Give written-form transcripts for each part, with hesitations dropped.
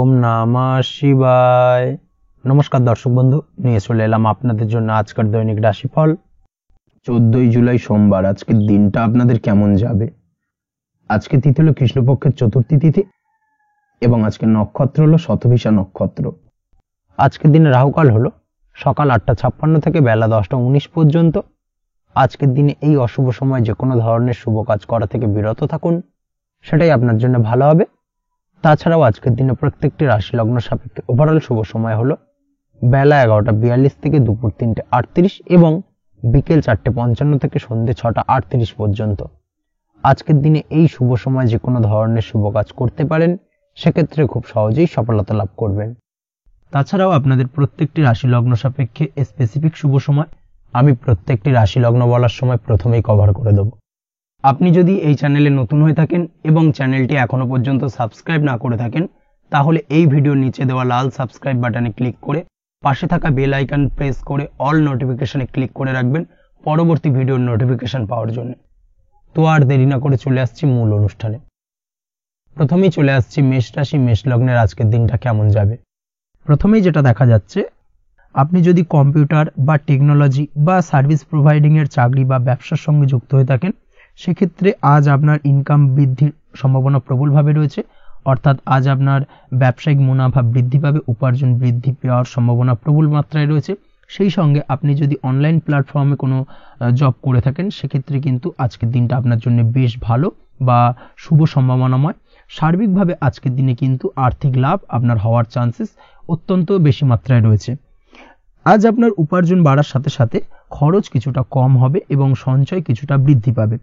ওম নমঃ শিবায়। নমস্কার দর্শক বন্ধু, নিয়ে চলে এলাম আপনাদের জন্য আজকের দৈনিক রাশিফল 14 জুলাই সোমবার। আজকের দিনটা আপনাদের কেমন যাবে? আজকে তিথি হলো কৃষ্ণপক্ষের চতুর্থী তিথি এবং আজকের নক্ষত্র হলো শতভিষা নক্ষত্র। আজকের দিনে রাহুকাল হলো সকাল 8:56 থেকে বেলা 10:19 পর্যন্ত। আজকের দিনে এই অশুভ সময় যে কোনো ধরনের শুভ কাজ করা থেকে বিরত থাকুন, সেটাই আপনার জন্য ভালো হবে। তাছাড়াও আজকের দিনে প্রত্যেকটি রাশি লগ্ন সাপেক্ষে ওভারঅল শুভ সময় হলো বেলা 11:42 থেকে দুপুর 3:38 এবং বিকেল 4:55 থেকে সন্ধ্যে 6:38 পর্যন্ত। আজকের দিনে এই শুভ সময় যে কোনো ধরনের শুভ কাজ করতে পারেন, সেক্ষেত্রে খুব সহজেই সফলতা লাভ করবেন। তাছাড়াও আপনাদের প্রত্যেকটি রাশি লগ্ন সাপেক্ষে স্পেসিফিক শুভ সময় আমি প্রত্যেকটি রাশি লগ্ন বলার সময় প্রথমেই কভার করে দেব। আপনি যদি এই চ্যানেলে নতুন হয়ে থাকেন এবং চ্যানেলটি এখনো পর্যন্ত সাবস্ক্রাইব না করে থাকেন, তাহলে এই ভিডিওর নিচে দেওয়া লাল সাবস্ক্রাইব বাটনে ক্লিক করে পাশে থাকা বেল আইকন প্রেস করে অল নোটিফিকেশনে ক্লিক করে রাখবেন পরবর্তী ভিডিওর নোটিফিকেশন পাওয়ার জন্য। তো আর দেরি না করে চলে আসছি মূল অনুষ্ঠানে। প্রথমেই চলে আসছি মেষ রাশি, মেষ লগ্নের আজকের দিনটা কেমন যাবে। প্রথমেই যেটা দেখা যাচ্ছে, আপনি যদি কম্পিউটার বা টেকনোলজি বা সার্ভিস প্রোভাইডিং এর চাকরি বা ব্যবসার সঙ্গে যুক্ত হয়ে থাকেন, সেক্ষেত্রে আজ আপনার ইনকাম বৃদ্ধির সম্ভাবনা প্রবলভাবে রয়েছে। অর্থাৎ আজ আপনার ব্যবসায়িক মুনাফা বৃদ্ধি পাবে, উপার্জন বৃদ্ধি পাওয়ার সম্ভাবনা প্রবল মাত্রায় রয়েছে। সেই সঙ্গে আপনি যদি অনলাইন প্ল্যাটফর্মে কোনো জব করে থাকেন, সেক্ষেত্রে কিন্তু আজকের দিনটা আপনার জন্য বেশ ভালো বা শুভ সম্ভাবনাময়। সার্বিকভাবে আজকের দিনে কিন্তু আর্থিক লাভ আপনার হওয়ার চান্সেস অত্যন্ত বেশি মাত্রায় রয়েছে। আজ আপনার উপার্জন বাড়ার সাথে সাথে খরচ কিছুটা কম হবে এবং সঞ্চয় কিছুটা বৃদ্ধি পাবে।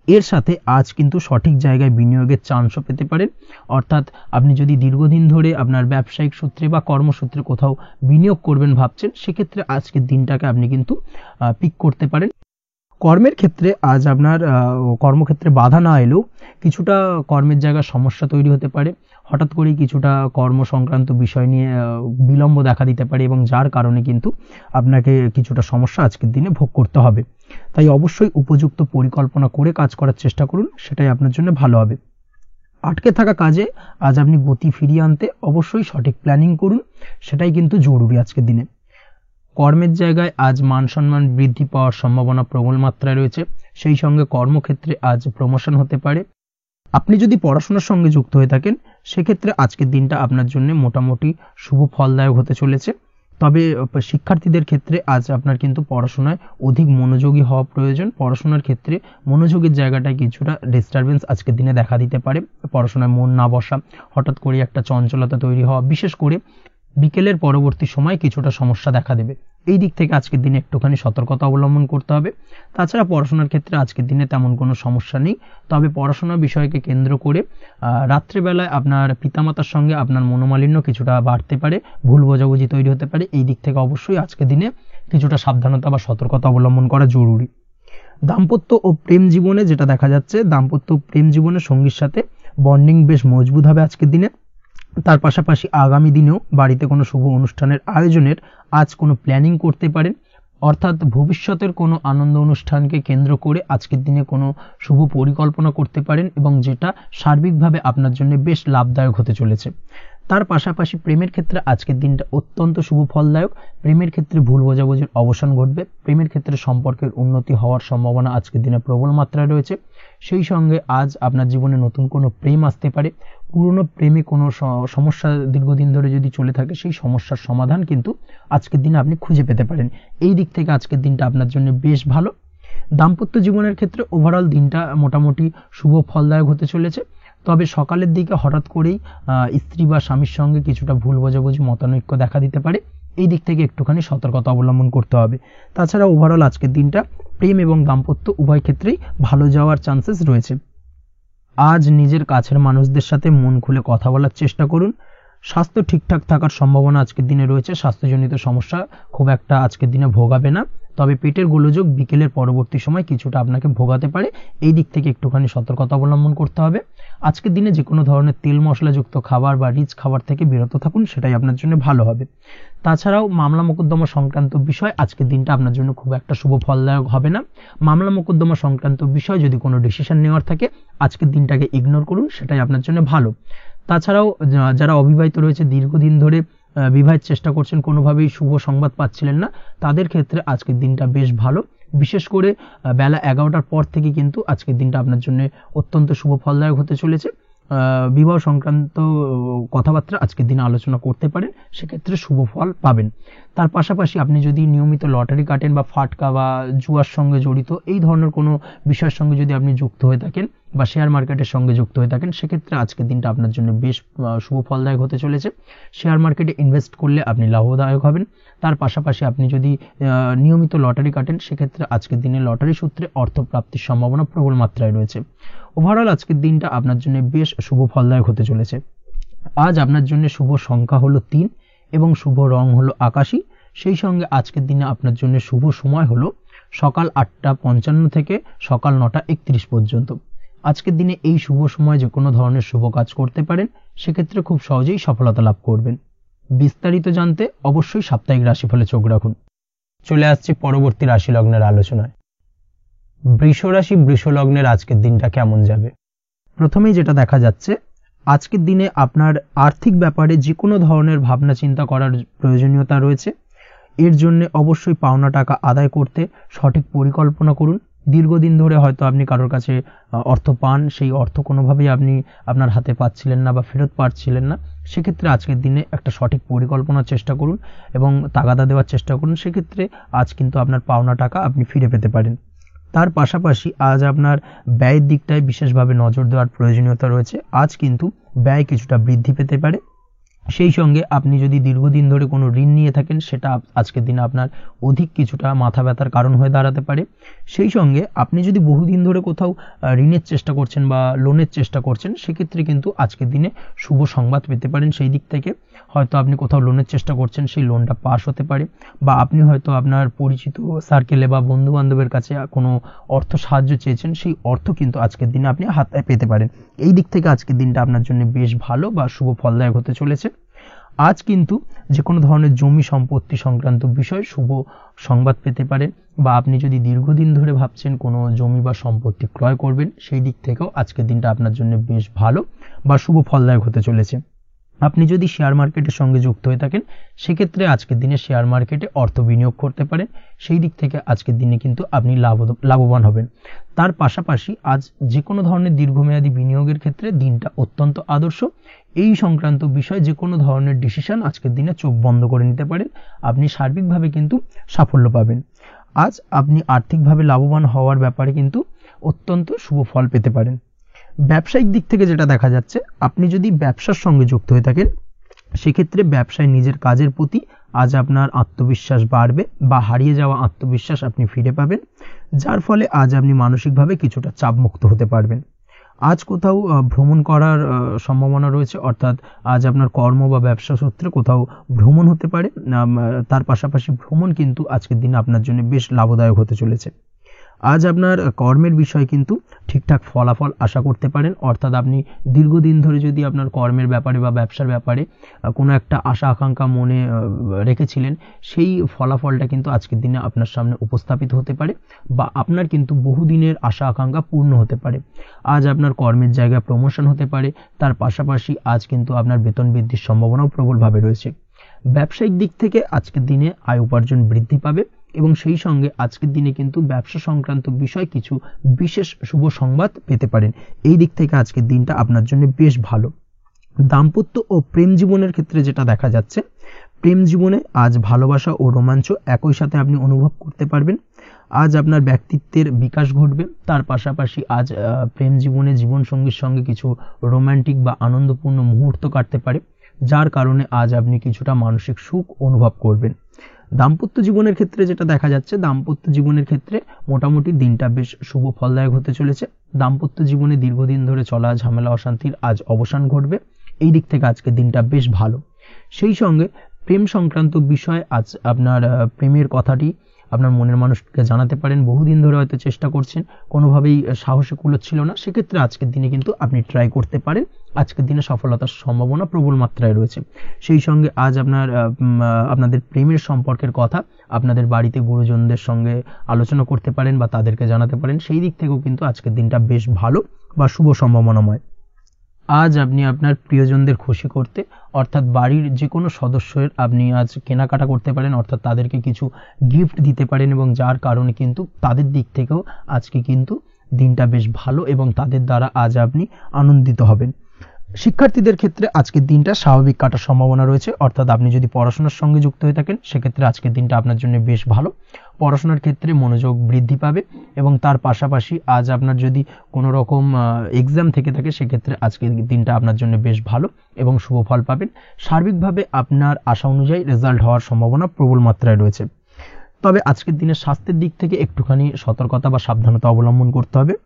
এর সাথে আজ কিন্তু সঠিক জায়গায় বিনিয়োগের চান্সও পেতে পারেন। অর্থাৎ আপনি যদি দীর্ঘদিন ধরে আপনার ব্যবসায়িক সূত্রে বা কর্মসূত্রে কোথাও বিনিয়োগ করবেন ভাবছেন, সেক্ষেত্রে আজকের দিনটাকে আপনি কিন্তু পিক করতে পারেন। কর্মের ক্ষেত্রে আজ আপনার কর্মক্ষেত্রে বাধা না এলেও কিছুটা কর্মের জায়গায় সমস্যা তৈরি হতে পারে। হঠাৎ করেই কিছুটা কর্ম সংক্রান্ত বিষয় নিয়ে বিলম্ব দেখা দিতে পারে এবং যার কারণে কিন্তু আপনাকে কিছুটা সমস্যা আজকের দিনে ভোগ করতে হবে। তাই অবশ্যই উপযুক্ত পরিকল্পনা করে কাজ করার চেষ্টা করুন, সেটাই আপনার জন্য ভালো হবে। আটকে থাকা কাজে আজ আপনি গতি ফিরিয়ে আনতে অবশ্যই সঠিক প্ল্যানিং করুন, সেটাই কিন্তু জরুরি আজকের দিনে। কর্মের জায়গায় আজ মান সম্মান বৃদ্ধি পাওয়ার সম্ভাবনা প্রবল মাত্রায় রয়েছে। সেই সঙ্গে কর্মক্ষেত্রে আজ প্রমোশন হতে পারে। আপনি যদি পড়াশোনার সঙ্গে যুক্ত হয়ে থাকেন, সেক্ষেত্রে আজকের দিনটা আপনার জন্য মোটামুটি শুভ ফলদায়ক হতে চলেছে। তবে শিক্ষার্থীদের ক্ষেত্রে আজ আপনার কিন্তু পড়াশোনায় অধিক মনোযোগী হওয়া প্রয়োজন। পড়াশোনার ক্ষেত্রে মনোযোগের জায়গাটায় কিছুটা ডিস্টারবেন্স আজকের দিনে দেখা দিতে পারে। পড়াশোনায় মন না বসা, হঠাৎ করে একটা চঞ্চলতা তৈরি হওয়া, বিশেষ করে বিকেলের পরবর্তী সময় কিছুটা সমস্যা দেখা দেবে। এই দিক থেকে আজকের দিনে একটুখানি সতর্কতা অবলম্বন করতে হবে। তাছাড়া পড়াশোনার ক্ষেত্রে আজকের দিনে তেমন কোনো সমস্যা নেই। তবে পড়াশোনার বিষয়কে কেন্দ্র করে রাত্রেবেলায় আপনার পিতামাতার সঙ্গে আপনার মনোমালিন্য কিছুটা বাড়তে পারে, ভুল বোঝাবুঝি তৈরি হতে পারে। এই দিক থেকে অবশ্যই আজকের দিনে কিছুটা সাবধানতা বা সতর্কতা অবলম্বন করা জরুরি। দাম্পত্য ও প্রেম জীবনে যেটা দেখা যাচ্ছে, দাম্পত্য ও প্রেম জীবনে সঙ্গীর সাথে বন্ডিং বেশ মজবুত হবে আজকের দিনে। তার পাশাপাশি আগামী দিনেও বাড়িতে কোনো শুভ অনুষ্ঠানের আয়োজনের আজ কোনো প্ল্যানিং করতে পারেন। অর্থাৎ ভবিষ্যতের কোনো আনন্দ অনুষ্ঠানকে কেন্দ্র করে আজকের দিনে কোনো শুভ পরিকল্পনা করতে পারেন এবং যেটা সার্বিকভাবে আপনার জন্য বেশ লাভদায়ক হতে চলেছে। তার পাশাপাশি প্রেমের ক্ষেত্রে আজকের দিনটা অত্যন্ত শুভ ফলদায়ক। প্রেমের ক্ষেত্রে ভুল বোঝাবুঝির অবসান ঘটবে। প্রেমের ক্ষেত্রে সম্পর্কের উন্নতি হওয়ার সম্ভাবনা আজকের দিনে প্রবল মাত্রায় রয়েছে। সেই সঙ্গে আজ আপনার জীবনে নতুন কোনো প্রেম আসতে পারে। পুরনো প্রেমে কোনো সমস্যা দীর্ঘদিন ধরে যদি চলে থাকে, সেই সমস্যার সমাধান কিন্তু আজকের দিনে আপনি খুঁজে পেতে পারেন। এই দিক থেকে আজকের দিনটা আপনার জন্য বেশ ভালো। দাম্পত্য জীবনের ক্ষেত্রে ওভারঅল দিনটা মোটামুটি শুভ ফলদায়ক হতে চলেছে। তবে সকালের দিকে হঠাৎ করেই স্ত্রী বা স্বামীর সঙ্গে কিছুটা ভুল বোঝাবুঝি, মতানৈক্য দেখা দিতে পারে। এই দিক থেকে একটুখানি সতর্কতা অবলম্বন করতে হবে। তাছাড়া ওভারঅল আজকের দিনটা প্রেম এবং দাম্পত্য উভয় ক্ষেত্রেই ভালো যাওয়ার চান্সেস রয়েছে। আজ নিজের কাছের মানুষদের সাথে মন খুলে কথা বলার চেষ্টা করুন। স্বাস্থ্য ঠিকঠাক থাকার সম্ভাবনা আজকের দিনে রয়েছে। স্বাস্থ্যজনিত সমস্যা খুব একটা আজকের দিনে ভোগাবে না। তবে পেটের গোলযোগ বিকেলের পরবর্তী সময় কিছুটা আপনাকে ভোগাতে পারে। এই দিক থেকে একটুখানি সতর্কতা অবলম্বন করতে হবে। আজকের দিনে যে কোনো ধরনের তেল মশলাযুক্ত খাবার বা রিচ খাবার থেকে বিরত থাকুন, সেটাই আপনার জন্য ভালো হবে। তাছাড়াও মামলা মোকদ্দমা সংক্রান্ত বিষয় আজকের দিনটা আপনার জন্য খুব একটা শুভ ফলদায়ক হবে না। মামলা মোকদ্দমা সংক্রান্ত বিষয় যদি কোনো ডিসিশন নেওয়ার থাকে, আজকের দিনটাকে ইগনোর করুন, সেটাই আপনার জন্য ভালো। তাছাড়াও যারা অবিবাহিত রয়েছে, দীর্ঘদিন ধরে বিবাহের চেষ্টা করছেন, কোনোভাবেই শুভ সংবাদ পাচ্ছিলেন না, তাদের ক্ষেত্রে আজকের দিনটা বেশ ভালো। বিশেষ করে বেলা 11টার পর থেকে কিন্তু আজকের দিনটা আপনার জন্য অত্যন্ত শুভ ফলদায়ক হতে চলেছে। বিবাহ সংক্রান্ত কথাবার্তা আজকের দিনে আলোচনা করতে পারেন, সেক্ষেত্রে শুভ ফল পাবেন। তার পাশাপাশি আপনি যদি নিয়মিত লটারি কাটেন বা ফাটকা বা জুয়ার সঙ্গে জড়িত এই ধরনের কোনো বিষয়ের সঙ্গে যদি আপনি যুক্ত হয়ে থাকেন বা শেয়ার মার্কেটের সঙ্গে যুক্ত হয়ে থাকেন, সেক্ষেত্রে আজকের দিনটা আপনার জন্য বেশ শুভ ফলদায়ক হতে চলেছে। শেয়ার মার্কেটে ইনভেস্ট করলে আপনি লাভদায়ক হবেন। তার পাশাপাশি আপনি যদি নিয়মিত লটারি কাটেন, সেক্ষেত্রে আজকের দিনে লটারি সূত্রে অর্থ প্রাপ্তির সম্ভাবনা প্রবল মাত্রায় রয়েছে। ওভারঅল আজকের দিনটা আপনার জন্য বেশ শুভ ফলদায়ক হতে চলেছে। আজ আপনার জন্য শুভ সংখ্যা হলো 3 এবং শুভ রং হলো আকাশী। সেই সঙ্গে আজকের দিনে আপনার জন্য শুভ সময় হলো সকাল 8:55 থেকে সকাল 9:31 পর্যন্ত। আজকের দিনে এই শুভ সময় যে কোনো ধরনের শুভ কাজ করতে পারেন, সেক্ষেত্রে খুব সহজেই সফলতা লাভ করবেন। বিস্তারিত জানতে অবশ্যই সাপ্তাহিক রাশিফলে চোখ রাখুন। চলে আসছে পরবর্তী রাশি লগ্নের আলোচনায়। বৃষ রাশি, বৃষ লগ্নের আজকের দিনটা কেমন যাবে? প্রথমেই যেটা দেখা যাচ্ছে, আজকের দিনে আপনার আর্থিক ব্যাপারে যে কোনো ধরনের ভাবনা চিন্তা করার প্রয়োজনীয়তা রয়েছে। এর জন্য অবশ্যই পাওনা টাকা আদায় করতে সঠিক পরিকল্পনা করুন। দীর্ঘদিন ধরে হয়তো আপনি কারোর কাছে অর্থ পান, সেই অর্থ কোনোভাবেই আপনি আপনার হাতে পাচ্ছিলেন না বা ফেরত পাচ্ছিলেন না, সেক্ষেত্রে আজকের দিনে একটা সঠিক পরিকল্পনার চেষ্টা করুন এবং তাগাদা দেওয়ার চেষ্টা করুন। সেক্ষেত্রে আজ কিন্তু আপনার পাওনা টাকা আপনি ফিরে পেতে পারেন। তার পাশাপাশি আজ আপনার ব্যয়ের দিকটায় বিশেষভাবে নজর দেওয়ার প্রয়োজনীয়তা রয়েছে। আজ কিন্তু ব্যয় কিছুটা বৃদ্ধি পেতে পারে। সেই সঙ্গে আপনি যদি দীর্ঘদিন ধরে কোনো ঋণ নিয়ে থাকেন, সেটা আজকের দিনে আপনার অধিক কিছুটা মাথা ব্যথার কারণ হয়ে দাঁড়াতে পারে। সেই সঙ্গে আপনি যদি বহুদিন ধরে কোথাও ঋণের চেষ্টা করছেন বা লোনের চেষ্টা করছেন, সেক্ষেত্রে কিন্তু আজকের দিনে শুভ সংবাদ পেতে পারেন। সেই দিক থেকে হয়তো আপনি কোথাও লোনের চেষ্টা করছেন, সেই লোনটা পাস হতে পারে, বা আপনি হয়তো আপনার পরিচিত সার্কেলে বা বন্ধু বান্ধবের কাছে কোনো অর্থ সাহায্য চেয়েছেন, সেই অর্থ কিন্তু আজকের দিনে আপনি হাতে পেতে পারেন। এই দিক থেকে আজকের দিনটা আপনার জন্য বেশ ভালো বা শুভ ফলদায়ক হতে চলেছে। আজ কিন্তু যে কোনো ধরনের জমি সম্পত্তি সংক্রান্ত বিষয়ে শুভ সংবাদ পেতে পারেন, বা আপনি যদি দীর্ঘদিন ধরে ভাবছেন কোনো জমি বা সম্পত্তি ক্রয় করবেন, সেই দিক থেকেও আজকের দিনটা আপনার জন্য বেশ ভালো বা শুভ ফলদায়ক হতে চলেছে। আপনি যদি শেয়ার মার্কেটের সঙ্গে যুক্ত হয়ে থাকেন, সেক্ষেত্রে আজকের দিনে শেয়ার মার্কেটে অর্থ বিনিয়োগ করতে পারেন। সেই দিক থেকে আজকের দিনে কিন্তু আপনি লাভবান হবেন। তার পাশাপাশি আজ যে কোনো ধরনের দীর্ঘমেয়াদী বিনিয়োগের ক্ষেত্রে দিনটা অত্যন্ত আদর্শ। এই সংক্রান্ত বিষয়ে যে কোনো ধরনের ডিসিশন আজকের দিনে চোখ বন্ধ করে নিতে পারেন, আপনি সার্বিকভাবে কিন্তু সাফল্য পাবেন। আজ আপনি আর্থিকভাবে লাভবান হওয়ার ব্যাপারে কিন্তু অত্যন্ত শুভ ফল পেতে পারেন। ব্যবসায়িক দিক থেকে যেটা দেখা যাচ্ছে, আপনি যদি ব্যবসার সঙ্গে যুক্ত হয়ে থাকেন, সেক্ষেত্রে ব্যবসায় নিজের কাজের প্রতি আজ আপনার আত্মবিশ্বাস বাড়বে বা হারিয়ে যাওয়া আত্মবিশ্বাস আপনি ফিরে পাবেন, যার ফলে আজ আপনি মানসিকভাবে কিছুটা চাপমুক্ত হতে পারবেন। আজ কোথাও ভ্রমণ করার সম্ভাবনা রয়েছে, অর্থাৎ আজ আপনার কর্ম বা ব্যবসা সূত্রে কোথাও ভ্রমণ হতে পারে। তার পাশাপাশি ভ্রমণ কিন্তু আজকের দিনে আপনার জন্য বেশ লাভদায়ক হতে চলেছে। আজ আপনার কর্মের বিষয়ে কিন্তু ঠিকঠাক ফলাফল আশা করতে পারেন, অর্থাৎ আপনি দীর্ঘদিন ধরে যদি আপনার কর্মের ব্যাপারে বা ব্যবসার ব্যাপারে কোনো একটা আশা আকাঙ্ক্ষা মনে রেখেছিলেন, সেই ফলাফলটা কিন্তু আজকের দিনে আপনার সামনে উপস্থাপিত হতে পারে, বা আপনার কিন্তু বহুদিনের আশা আকাঙ্ক্ষা পূর্ণ হতে পারে। আজ আপনার কর্মের জায়গায় প্রমোশন হতে পারে। তার পাশাপাশি আজ কিন্তু আপনার বেতন বৃদ্ধির সম্ভাবনাও প্রবলভাবে রয়েছে। ব্যবসায়িক দিক থেকে আজকের দিনে আয় উপার্জন বৃদ্ধি পাবে এবং সেই সঙ্গে আজকের দিনে কিন্তু ব্যবসা সংক্রান্ত বিষয় কিছু বিশেষ শুভ সংবাদ পেতে পারেন। এই দিক থেকে আজকের দিনটা আপনার জন্য বেশ ভালো। দাম্পত্য ও প্রেম জীবনের ক্ষেত্রে যেটা দেখা যাচ্ছে, প্রেম জীবনে আজ ভালোবাসা ও রোমাঞ্চ একই সাথে আপনি অনুভব করতে পারবেন। আজ আপনার ব্যক্তিত্বের বিকাশ ঘটবে। তার পাশাপাশি আজ প্রেম জীবনে জীবনসঙ্গীর সঙ্গে কিছু রোমান্টিক বা আনন্দপূর্ণ মুহূর্ত কাটতে পারে, যার কারণে আজ আপনি কিছুটা মানসিক সুখ অনুভব করবেন। দাম্পত্য জীবনের ক্ষেত্রে যেটা দেখা যাচ্ছে, দাম্পত্য জীবনের ক্ষেত্রে মোটামুটি দিনটা বেশ শুভ ফলদায়ক হতে চলেছে। দাম্পত্য জীবনে দীর্ঘদিন ধরে চলা ঝামেলা অশান্তির আজ অবসান ঘটবে। এই দিক থেকে আজকে দিনটা বেশ ভালো। সেই সঙ্গে প্রেম সংক্রান্ত বিষয় আজ আপনার প্রেমের কথাটি আপনার মনের মানুষকে জানাতে পারেন। বহুদিন ধরে হয়তো চেষ্টা করছেন, কোনোভাবেই সাহসে কুলোচ্ছিল না, সেক্ষেত্রে আজকের দিনে কিন্তু আপনি ট্রাই করতে পারেন। আজকের দিনে সফলতার সম্ভাবনা প্রবল মাত্রায় রয়েছে। সেই সঙ্গে আজ আপনাদের প্রেমের সম্পর্কের কথা আপনাদের বাড়িতে গুরুজনদের সঙ্গে আলোচনা করতে পারেন বা তাদেরকে জানাতে পারেন। সেই দিক থেকেও কিন্তু আজকের দিনটা বেশ ভালো বা শুভ সম্ভাবনাময়। আজ আপনি আপনার প্রিয়জনদের খুশি করতে অর্থাৎ বাড়ির যে কোনো সদস্যের আপনি আজ কেনাকাটা করতে পারেন, অর্থাৎ তাদেরকে কিছু গিফট দিতে পারেন এবং যার কারণে কিন্তু তাদের দিক থেকেও আজকে কিন্তু দিনটা বেশ ভালো এবং তাদের দ্বারা আজ আপনি আনন্দিত হবেন। শিক্ষার্থীদের ক্ষেত্রে আজকের দিনটা স্বাভাবিক কাটার সম্ভাবনা রয়েছে, অর্থাৎ আপনি যদি পড়াশোনার সঙ্গে যুক্ত হয়ে থাকেন সেক্ষেত্রে আজকের দিনটা আপনার জন্য বেশ ভালো। পড়াশোনার ক্ষেত্রে মনোযোগ বৃদ্ধি পাবে এবং তার পাশাপাশি আজ আপনার যদি কোনো রকম এক্সাম থেকে থাকে সেক্ষেত্রে আজকের দিনটা আপনার জন্য বেশ ভালো এবং শুভ ফল পাবেন। সার্বিকভাবে আপনার আশা অনুযায়ী রেজাল্ট হওয়ার সম্ভাবনা প্রবল মাত্রায় রয়েছে। তবে আজকের দিনে স্বাস্থ্যের দিক থেকে একটুখানি সতর্কতা বা সাবধানতা অবলম্বন করতে হবে।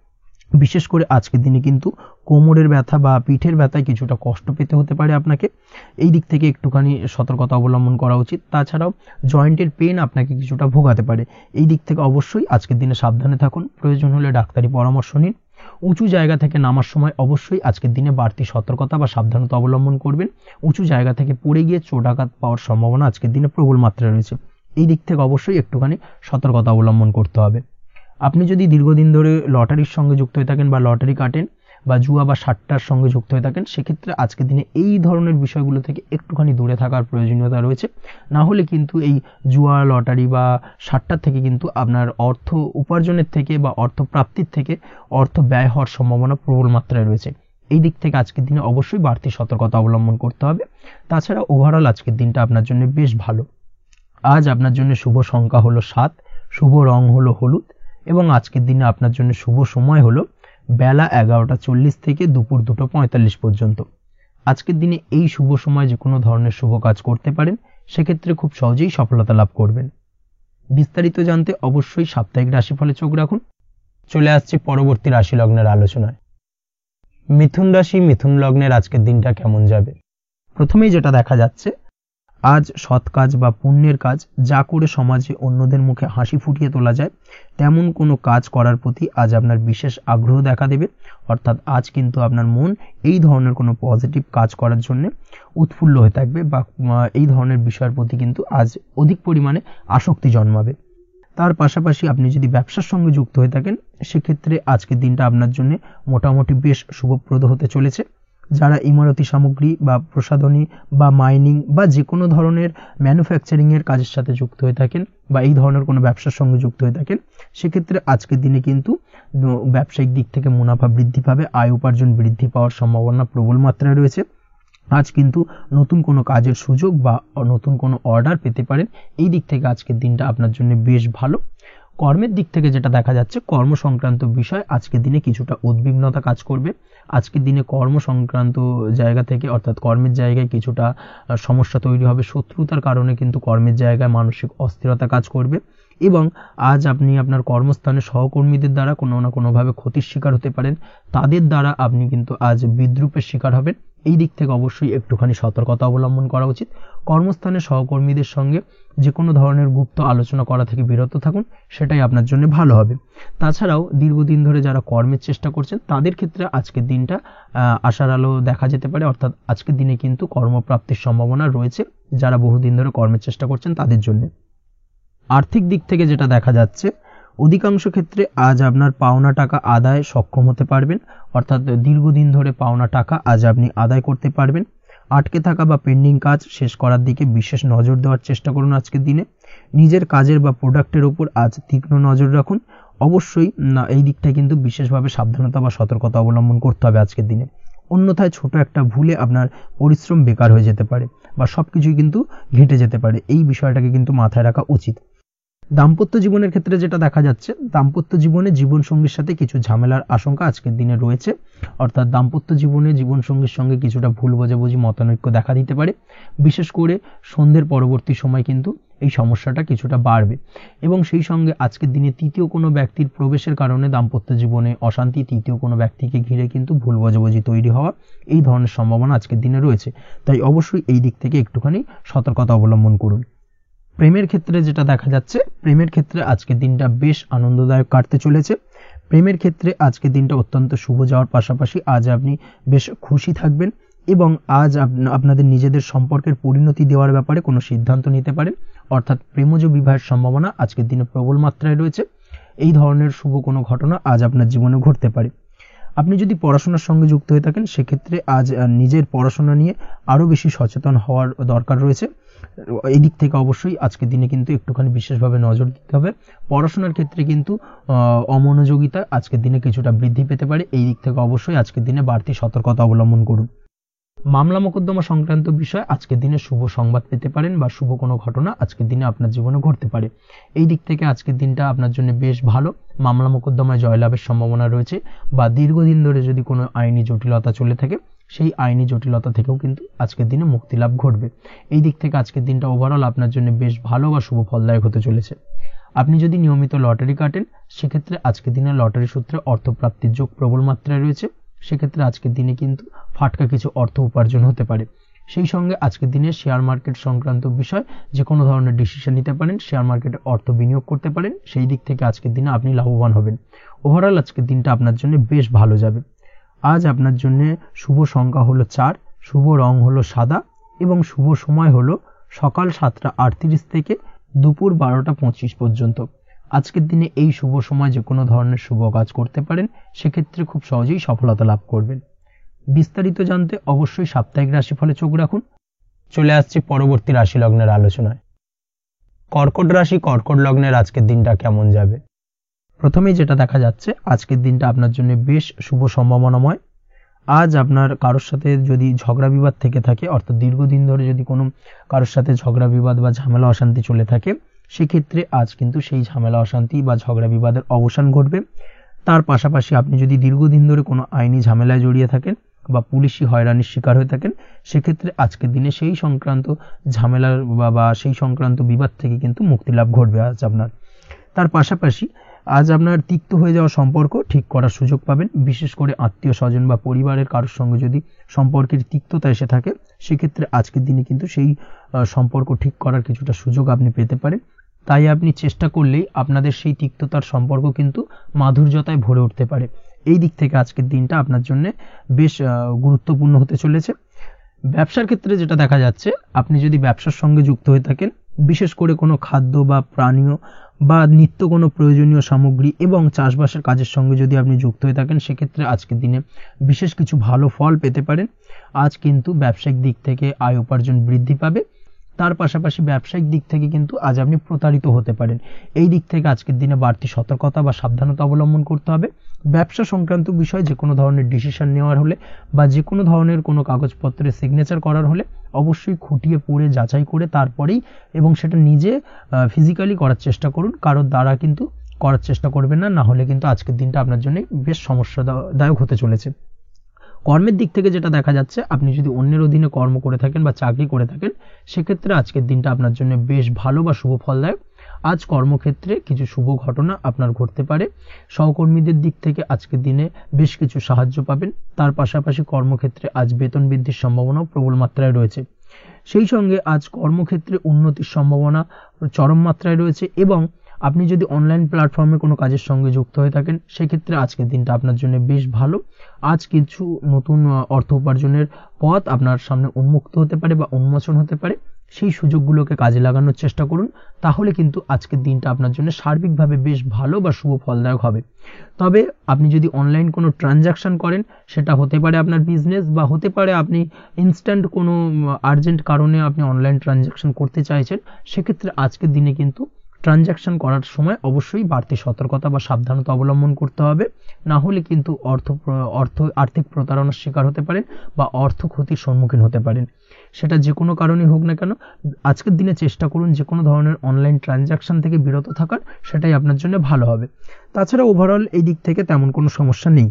বিশেষ করে আজকের দিনে কিন্তু কোমরের ব্যথা বা পিঠের ব্যথায় কিছুটা কষ্ট পেতে হতে পারে আপনাকে, এই দিক থেকে একটুখানি সতর্কতা অবলম্বন করা উচিত। তাছাড়াও জয়েন্টের পেন আপনাকে কিছুটা ভোগাতে পারে, এই দিক থেকে অবশ্যই আজকের দিনে সাবধানে থাকুন, প্রয়োজন হলে ডাক্তারি পরামর্শ নিন। উঁচু জায়গা থেকে নামার সময় অবশ্যই আজকের দিনে বাড়তি সতর্কতা বা সাবধানতা অবলম্বন করবেন। উঁচু জায়গা থেকে পড়ে গিয়ে চোটাঘাত পাওয়ার সম্ভাবনা আজকের দিনে প্রবল মাত্রায় রয়েছে, এই দিক থেকে অবশ্যই একটুখানি সতর্কতা অবলম্বন করতে হবে। আপনি যদি দীর্ঘদিন ধরে লটারির সঙ্গে যুক্ত হয়ে থাকেন বা লটারি কাটেন বা জুয়া বা সাট্টার সঙ্গে যুক্ত হয়ে থাকেন সেক্ষেত্রে আজকের দিনে এই ধরনের বিষয়গুলো থেকে একটুখানি দূরে থাকার প্রয়োজনীয়তা রয়েছে। না হলে কিন্তু এই জুয়া লটারি বা সাট্টার থেকে কিন্তু আপনার অর্থ উপার্জনের থেকে বা অর্থ প্রাপ্তির থেকে অর্থ ব্যয় হওয়ার সম্ভাবনা প্রবল মাত্রায় রয়েছে, এই দিক থেকে আজকের দিনে অবশ্যই বাড়তি সতর্কতা অবলম্বন করতে হবে। তাছাড়া ওভারঅল আজকের দিনটা আপনার জন্য বেশ ভালো। আজ আপনার জন্য শুভ সংখ্যা হলো 7, শুভ রং হলো হলুদ এবং আজকের দিনে আপনার জন্য শুভ সময় হলো বেলা 11:40 থেকে দুপুর 2:45 পর্যন্ত। আজকের দিনে এই শুভ সময় যে কোনো ধরনের শুভ কাজ করতে পারেন, সেক্ষেত্রে খুব সহজেই সফলতা লাভ করবেন। বিস্তারিত জানতে অবশ্যই সাপ্তাহিক রাশিফলে চোখ রাখুন। চলে আসছে পরবর্তী রাশি লগ্নের আলোচনায়। মিথুন রাশি মিথুন লগ্নের আজকের দিনটা কেমন যাবে? প্রথমেই যেটা দেখা যাচ্ছে, আজ সৎ কাজ বা পুণ্যের কাজ যা করে সমাজে অন্যদের মুখে হাসি ফুটিয়ে তোলা যায় তেমন কোনো কাজ করার প্রতি আজ আপনার বিশেষ আগ্রহ দেখা দেবে, অর্থাৎ আজ কিন্তু আপনার মন এই ধরনের কোনো পজিটিভ কাজ করার জন্য উৎফুল্ল হয়ে থাকবে বা এই ধরনের বিষয়ের প্রতি কিন্তু আজ অধিক পরিমাণে আসক্তি জন্মাবে। তার পাশাপাশি আপনি যদি ব্যবসার সঙ্গে যুক্ত হয়ে থাকেন সেক্ষেত্রে আজকের দিনটা আপনার জন্য মোটামুটি বেশ শুভপ্রদ হতে চলেছে। যারা ইমারতি সামগ্রী বা প্রসাধনী বা মাইনিং বা যে কোনো ধরনের ম্যানুফ্যাকচারিং এর কাজের সাথে যুক্ত হয়ে থাকেন বা এই ধরনের কোনো ব্যবসার সঙ্গে যুক্ত হয়ে থাকেন সেক্ষেত্রে আজকের দিনে কিন্তু ব্যবসায়িক দিক থেকে মুনাফা বৃদ্ধি পাবে, আয় উপার্জন বৃদ্ধি পাওয়ার সম্ভাবনা প্রবল মাত্রায় রয়েছে। আজ কিন্তু নতুন কোনো কাজের সুযোগ বা নতুন কোনো অর্ডার পেতে পারেন, এই দিক থেকে আজকের দিনটা আপনার জন্য বেশ ভালো। কর্মের দিক থেকে যেটা দেখা যাচ্ছে, কর্ম সংক্রান্ত বিষয় আজকের দিনে কিছুটা উদ্বিগ্নতা কাজ করবে। আজকের দিনে কর্ম সংক্রান্ত জায়গা থেকে অর্থাৎ কর্মের জায়গায় কিছুটা সমস্যা তৈরি হবে, শত্রুতার কারণে কিন্তু কর্মের জায়গায় মানসিক অস্থিরতা কাজ করবে এবং আজ আপনি আপনার কর্মস্থানে সহকর্মীদের দ্বারা কোনো না কোনোভাবে ক্ষতির শিকার হতে পারেন, তাদের দ্বারা আপনি কিন্তু আজ বিদ্রূপের শিকার হবেন, এই দিক থেকে অবশ্যই একটুখানি সতর্কতা অবলম্বন করা উচিত। কর্মস্থানে সহকর্মীদের সঙ্গে যে কোনো ধরনের গুপ্ত আলোচনা করা থেকে বিরত থাকুন, সেটাই আপনার জন্য ভালো হবে। তাছাড়াও দীর্ঘদিন ধরে যারা কর্মের চেষ্টা করছেন তাদের ক্ষেত্রে আজকের দিনটা আশার আলো দেখা যেতে পারে, অর্থাৎ আজকের দিনে কিন্তু কর্মপ্রাপ্তির সম্ভাবনা রয়েছে যারা বহুদিন ধরে কর্মের চেষ্টা করছেন তাদের জন্য। আর্থিক দিক থেকে যেটা দেখা যাচ্ছে, অধিকাংশ ক্ষেত্রে আজ আপনার পাওনা টাকা আদায় সক্ষম হতে পারবেন, অর্থাৎ দীর্ঘদিন ধরে পাওনা টাকা আজ আপনি আদায় করতে পারবেন। আটকে থাকা বা পেন্ডিং কাজ শেষ করার দিকে বিশেষ নজর দেওয়ার চেষ্টা করুন আজকের দিনে। নিজের কাজের বা প্রোডাক্টের উপর আজ তীক্ষ্ণ নজর রাখুন, অবশ্যই এই দিকটা কিন্তু বিশেষভাবে সাবধানতা বা সতর্কতা অবলম্বন করতে হবে আজকের দিনে, অন্যথায় ছোট একটা ভুলে আপনার পরিশ্রম বেকার হয়ে যেতে পারে বা সবকিছুই কিন্তু ঘেঁটে যেতে পারে, এই বিষয়টাকে কিন্তু মাথায় রাখা উচিত। দাম্পত্য জীবনের ক্ষেত্রে যেটা দেখা যাচ্ছে, দাম্পত্য জীবনে জীবনসঙ্গীর সাথে কিছু ঝামেলার আশঙ্কা আজকের দিনে রয়েছে, অর্থাৎ দাম্পত্য জীবনে জীবনসঙ্গীর সঙ্গে কিছুটা ভুল বোঝাবুঝি মতানৈক্য দেখা দিতে পারে, বিশেষ করে সন্ধ্যের পরবর্তী সময় কিন্তু এই সমস্যাটা কিছুটা বাড়বে এবং সেই সঙ্গে আজকের দিনে তৃতীয় কোনো ব্যক্তির প্রবেশের কারণে দাম্পত্য জীবনে অশান্তি, তৃতীয় কোনো ব্যক্তিকে ঘিরে কিন্তু ভুল বোঝাবুঝি তৈরি হওয়া এই ধরনের সম্ভাবনা আজকের দিনে রয়েছে, তাই অবশ্যই এই দিক থেকে একটুখানি সতর্কতা অবলম্বন করুন। প্রেমের ক্ষেত্রে যেটা দেখা যাচ্ছে, প্রেমের ক্ষেত্রে আজকের দিনটা বেশ আনন্দদায়ক কাটতে চলেছে। প্রেমের ক্ষেত্রে আজকের দিনটা অত্যন্ত শুভ যাওয়ার পাশাপাশি আজ আপনি বেশ খুশি থাকবেন এবং আজ আপনাদের নিজেদের সম্পর্কের পরিণতি দেওয়ার ব্যাপারে কোনো সিদ্ধান্ত নিতে পারেন, অর্থাৎ প্রেমজ বিবাহের সম্ভাবনা আজকের দিনে প্রবল মাত্রায় রয়েছে। এই ধরনের শুভ কোনো ঘটনা আজ আপনার জীবনে ঘটতে পারে। আপনি যদি পড়াশোনার সঙ্গে যুক্ত হয়ে থাকেন সেক্ষেত্রে আজ নিজের পড়াশোনা নিয়ে আরও বেশি সচেতন হওয়ার দরকার রয়েছে। এই দিক থেকে অবশ্যই আজকের দিনে কিন্তু একটুখানি বিশেষভাবে নজর দিতে হবে। পড়াশোনার ক্ষেত্রে কিন্তু অমনোযোগিতা আজকের দিনে কিছুটা বৃদ্ধি পেতে পারে। এই দিক থেকে অবশ্যই আজকের দিনে বাড়তি সতর্কতা অবলম্বন করুন। মামলা মোকদ্দমা সংক্রান্ত বিষয় আজকের দিনে শুভ সংবাদ পেতে পারেন বা শুভ কোনো ঘটনা আজকের দিনে আপনার জীবনে ঘটতে পারে। এই দিক থেকে আজকের দিনটা আপনার জন্য বেশ ভালো। মামলা মোকদ্দমায় জয়লাভের সম্ভাবনা রয়েছে, বা দীর্ঘদিন ধরে যদি কোনো আইনি জটিলতা চলে থাকে সেই আইনি জটিলতা থেকেও কিন্তু আজকের দিনে মুক্তি লাভ ঘটবে। এই দিক থেকে আজকের দিনটা ওভারঅল আপনার জন্য বেশ ভালো বা শুভ ফলদায়ক হতে চলেছে। আপনি যদি নিয়মিত লটারি কাটেন সেক্ষেত্রে আজকের দিনে লটারি সূত্রে অর্থপ্রাপ্তির যোগ প্রবল মাত্রায় রয়েছে। সেক্ষেত্রে আজকের দিনে কিন্তু ফাটকা কিছু অর্থ উপার্জন হতে পারে। সেই সঙ্গে আজকের দিনে শেয়ার মার্কেট সংক্রান্ত বিষয় যে কোনো ধরনের ডিসিশন নিতে পারেন, শেয়ার মার্কেটে অর্থ বিনিয়োগ করতে পারেন। সেই দিক থেকে আজকের দিনে আপনি লাভবান হবেন। ওভারঅল আজকের দিনটা আপনার জন্য বেশ ভালো যাবে। আজ আপনার জন্য শুভ সংখ্যা হলো 4, শুভ রং হলো সাদা এবং শুভ সময় হলো সকাল 7টা 38 থেকে দুপুর 12টা 25 পর্যন্ত। আজকের দিনে এই শুভ সময় যে কোনো ধরনের শুভ কাজ করতে পারেন, সেক্ষেত্রে খুব সহজেই সফলতা লাভ করবেন। বিস্তারিত জানতে অবশ্যই সাপ্তাহিক রাশিফলে চোখ রাখুন। চলে আসছি পরবর্তী রাশি লগ্নের আলোচনায়। কর্কট রাশি, কর্কট লগ্নের আজকের দিনটা কেমন যাবে? প্রথমেই যেটা দেখা যাচ্ছে আজকের দিনটা আপনার জন্য বেশ শুভ সম্ভাবনাময়। আজ আপনার কারোর সাথে যদি ঝগড়া বিবাদ থেকে থাকে, অর্থাৎ দীর্ঘদিন ধরে যদি কোনো কারোর সাথে ঝগড়া বিবাদ বা ঝামেলা অশান্তি চলে থাকে, সেক্ষেত্রে আজ কিন্তু সেই ঝামেলা অশান্তি বা ঝগড়া বিবাদের অবসান ঘটবে। তার পাশাপাশি আপনি যদি দীর্ঘদিন ধরে কোনো আইনি ঝামেলায় জড়িয়ে থাকেন বা পুলিশি হয়রানির শিকার হয়ে থাকেন, সেক্ষেত্রে আজকের দিনে সেই সংক্রান্ত ঝামেলার বা সেই সংক্রান্ত বিবাদ থেকে কিন্তু মুক্তি লাভ ঘটবে আজ আপনার। তার পাশাপাশি আজ আপনার তিক্ত হয়ে যাওয়া সম্পর্ক ঠিক করার সুযোগ পাবেন। বিশেষ করে আত্মীয় স্বজন বা পরিবারের কারোর সঙ্গে যদি সম্পর্কের তিক্ততা এসে থাকে, সেক্ষেত্রে আজকের দিনে কিন্তু সেই সম্পর্ক ঠিক করার কিছুটা সুযোগ আপনি পেতে পারেন। তাই আপনি চেষ্টা করলেই আপনাদের সেই তিক্ততার সম্পর্ক কিন্তু মাধুর্যতায় ভরে উঠতে পারে। এই দিক থেকে আজকের দিনটা আপনার জন্য বেশ গুরুত্বপূর্ণ হতে চলেছে। ব্যবসার ক্ষেত্রে যেটা দেখা যাচ্ছে, আপনি যদি ব্যবসার সঙ্গে যুক্ত হয়ে থাকেন, বিশেষ করে কোনো খাদ্য বা পানীয় বা নিত্য কোনো প্রয়োজনীয় সামগ্রী এবং চাষবাসের কাজের সঙ্গে যদি আপনি যুক্ত হয়ে থাকেন, সেক্ষেত্রে আজকের দিনে বিশেষ কিছু ভালো ফল পেতে পারেন। আজ কিন্তু ব্যবসায়িক দিক থেকে আয় উপার্জন বৃদ্ধি পাবে। তার পাশাপাশি ব্যবসায়িক দিক থেকে কিন্তু আজ আপনি প্রতারিত হতে পারেন। এই দিক থেকে আজকের দিনে বাড়তি সতর্কতা বা সাবধানতা অবলম্বন করতে হবে। ব্যবসা সংক্রান্ত বিষয়ে যে কোনো ধরনের ডিসিশন নেওয়ার হলে বা যে কোনো ধরনের কোনো কাগজপত্রে সিগনেচার করার হলে অবশ্যই খুঁটিয়ে পড়ে যাচাই করে তারপরেই, এবং সেটা নিজে ফিজিক্যালি করার চেষ্টা করুন। কারোর দ্বারা কিন্তু করার চেষ্টা করবেন না, না হলে কিন্তু আজকের দিনটা আপনার জন্য বেশ সমস্যাদায়ক হতে চলেছে। কর্মের দিক থেকে যেটা দেখা যাচ্ছে, আপনি যদি অন্যের অধীনে কর্ম করে থাকেন বা চাকরি করে থাকেন, সেক্ষেত্রে আজকের দিনটা আপনার জন্য বেশ ভালো বা শুভ ফলদায়ক। আজ কর্মক্ষেত্রে কিছু শুভ ঘটনা আপনার ঘটতে পারে। সহকর্মীদের দিক থেকে আজকের দিনে বেশ কিছু সাহায্য পাবেন। তার পাশাপাশি কর্মক্ষেত্রে আজ বেতন বৃদ্ধির সম্ভাবনাও প্রবল মাত্রায় রয়েছে। সেই সঙ্গে আজ কর্মক্ষেত্রে উন্নতির সম্ভাবনা চরম মাত্রায় রয়েছে। এবং আপনি যদি অনলাইন প্ল্যাটফর্মে কোনো কাজের সঙ্গে যুক্ত হয়ে থাকেন, সেক্ষেত্রে আজকের দিনটা আপনার জন্য বেশ ভালো। আজ কিছু নতুন অর্থ উপার্জনের পথ আপনার সামনে উন্মুক্ত হতে পারে বা উন্মোচন হতে পারে। সেই সুযোগগুলোকে কাজে লাগানোর চেষ্টা করুন, তাহলে কিন্তু আজকের দিনটা আপনার জন্য সার্বিকভাবে বেশ ভালো বা শুভ ফলদায়ক হবে। তবে আপনি যদি অনলাইন কোনো ট্রানজাকশন করেন, সেটা হতে পারে আপনার বিজনেস বা হতে পারে আপনি ইনস্ট্যান্ট কোনো আর্জেন্ট কারণে আপনি অনলাইন ট্রানজাকশন করতে চাইছেন, সেক্ষেত্রে আজকের দিনে কিন্তু ট্রানজাকশন করার সময় অবশ্যই বাড়তি সতর্কতা বা সাবধানতা অবলম্বন করতে হবে। না হলে কিন্তু আর্থিক প্রতারণার শিকার হতে পারেন বা অর্থ ক্ষতির সম্মুখীন হতে পারেন। সেটা যে কোনো কারণেই হোক না কেন, আজকের দিনে চেষ্টা করুন যে কোনো ধরনের অনলাইন ট্রানজাকশন থেকে বিরত থাকার, সেটাই আপনার জন্য ভালো হবে। তাছাড়া ওভারঅল এই দিক থেকে তেমন কোনো সমস্যা নেই।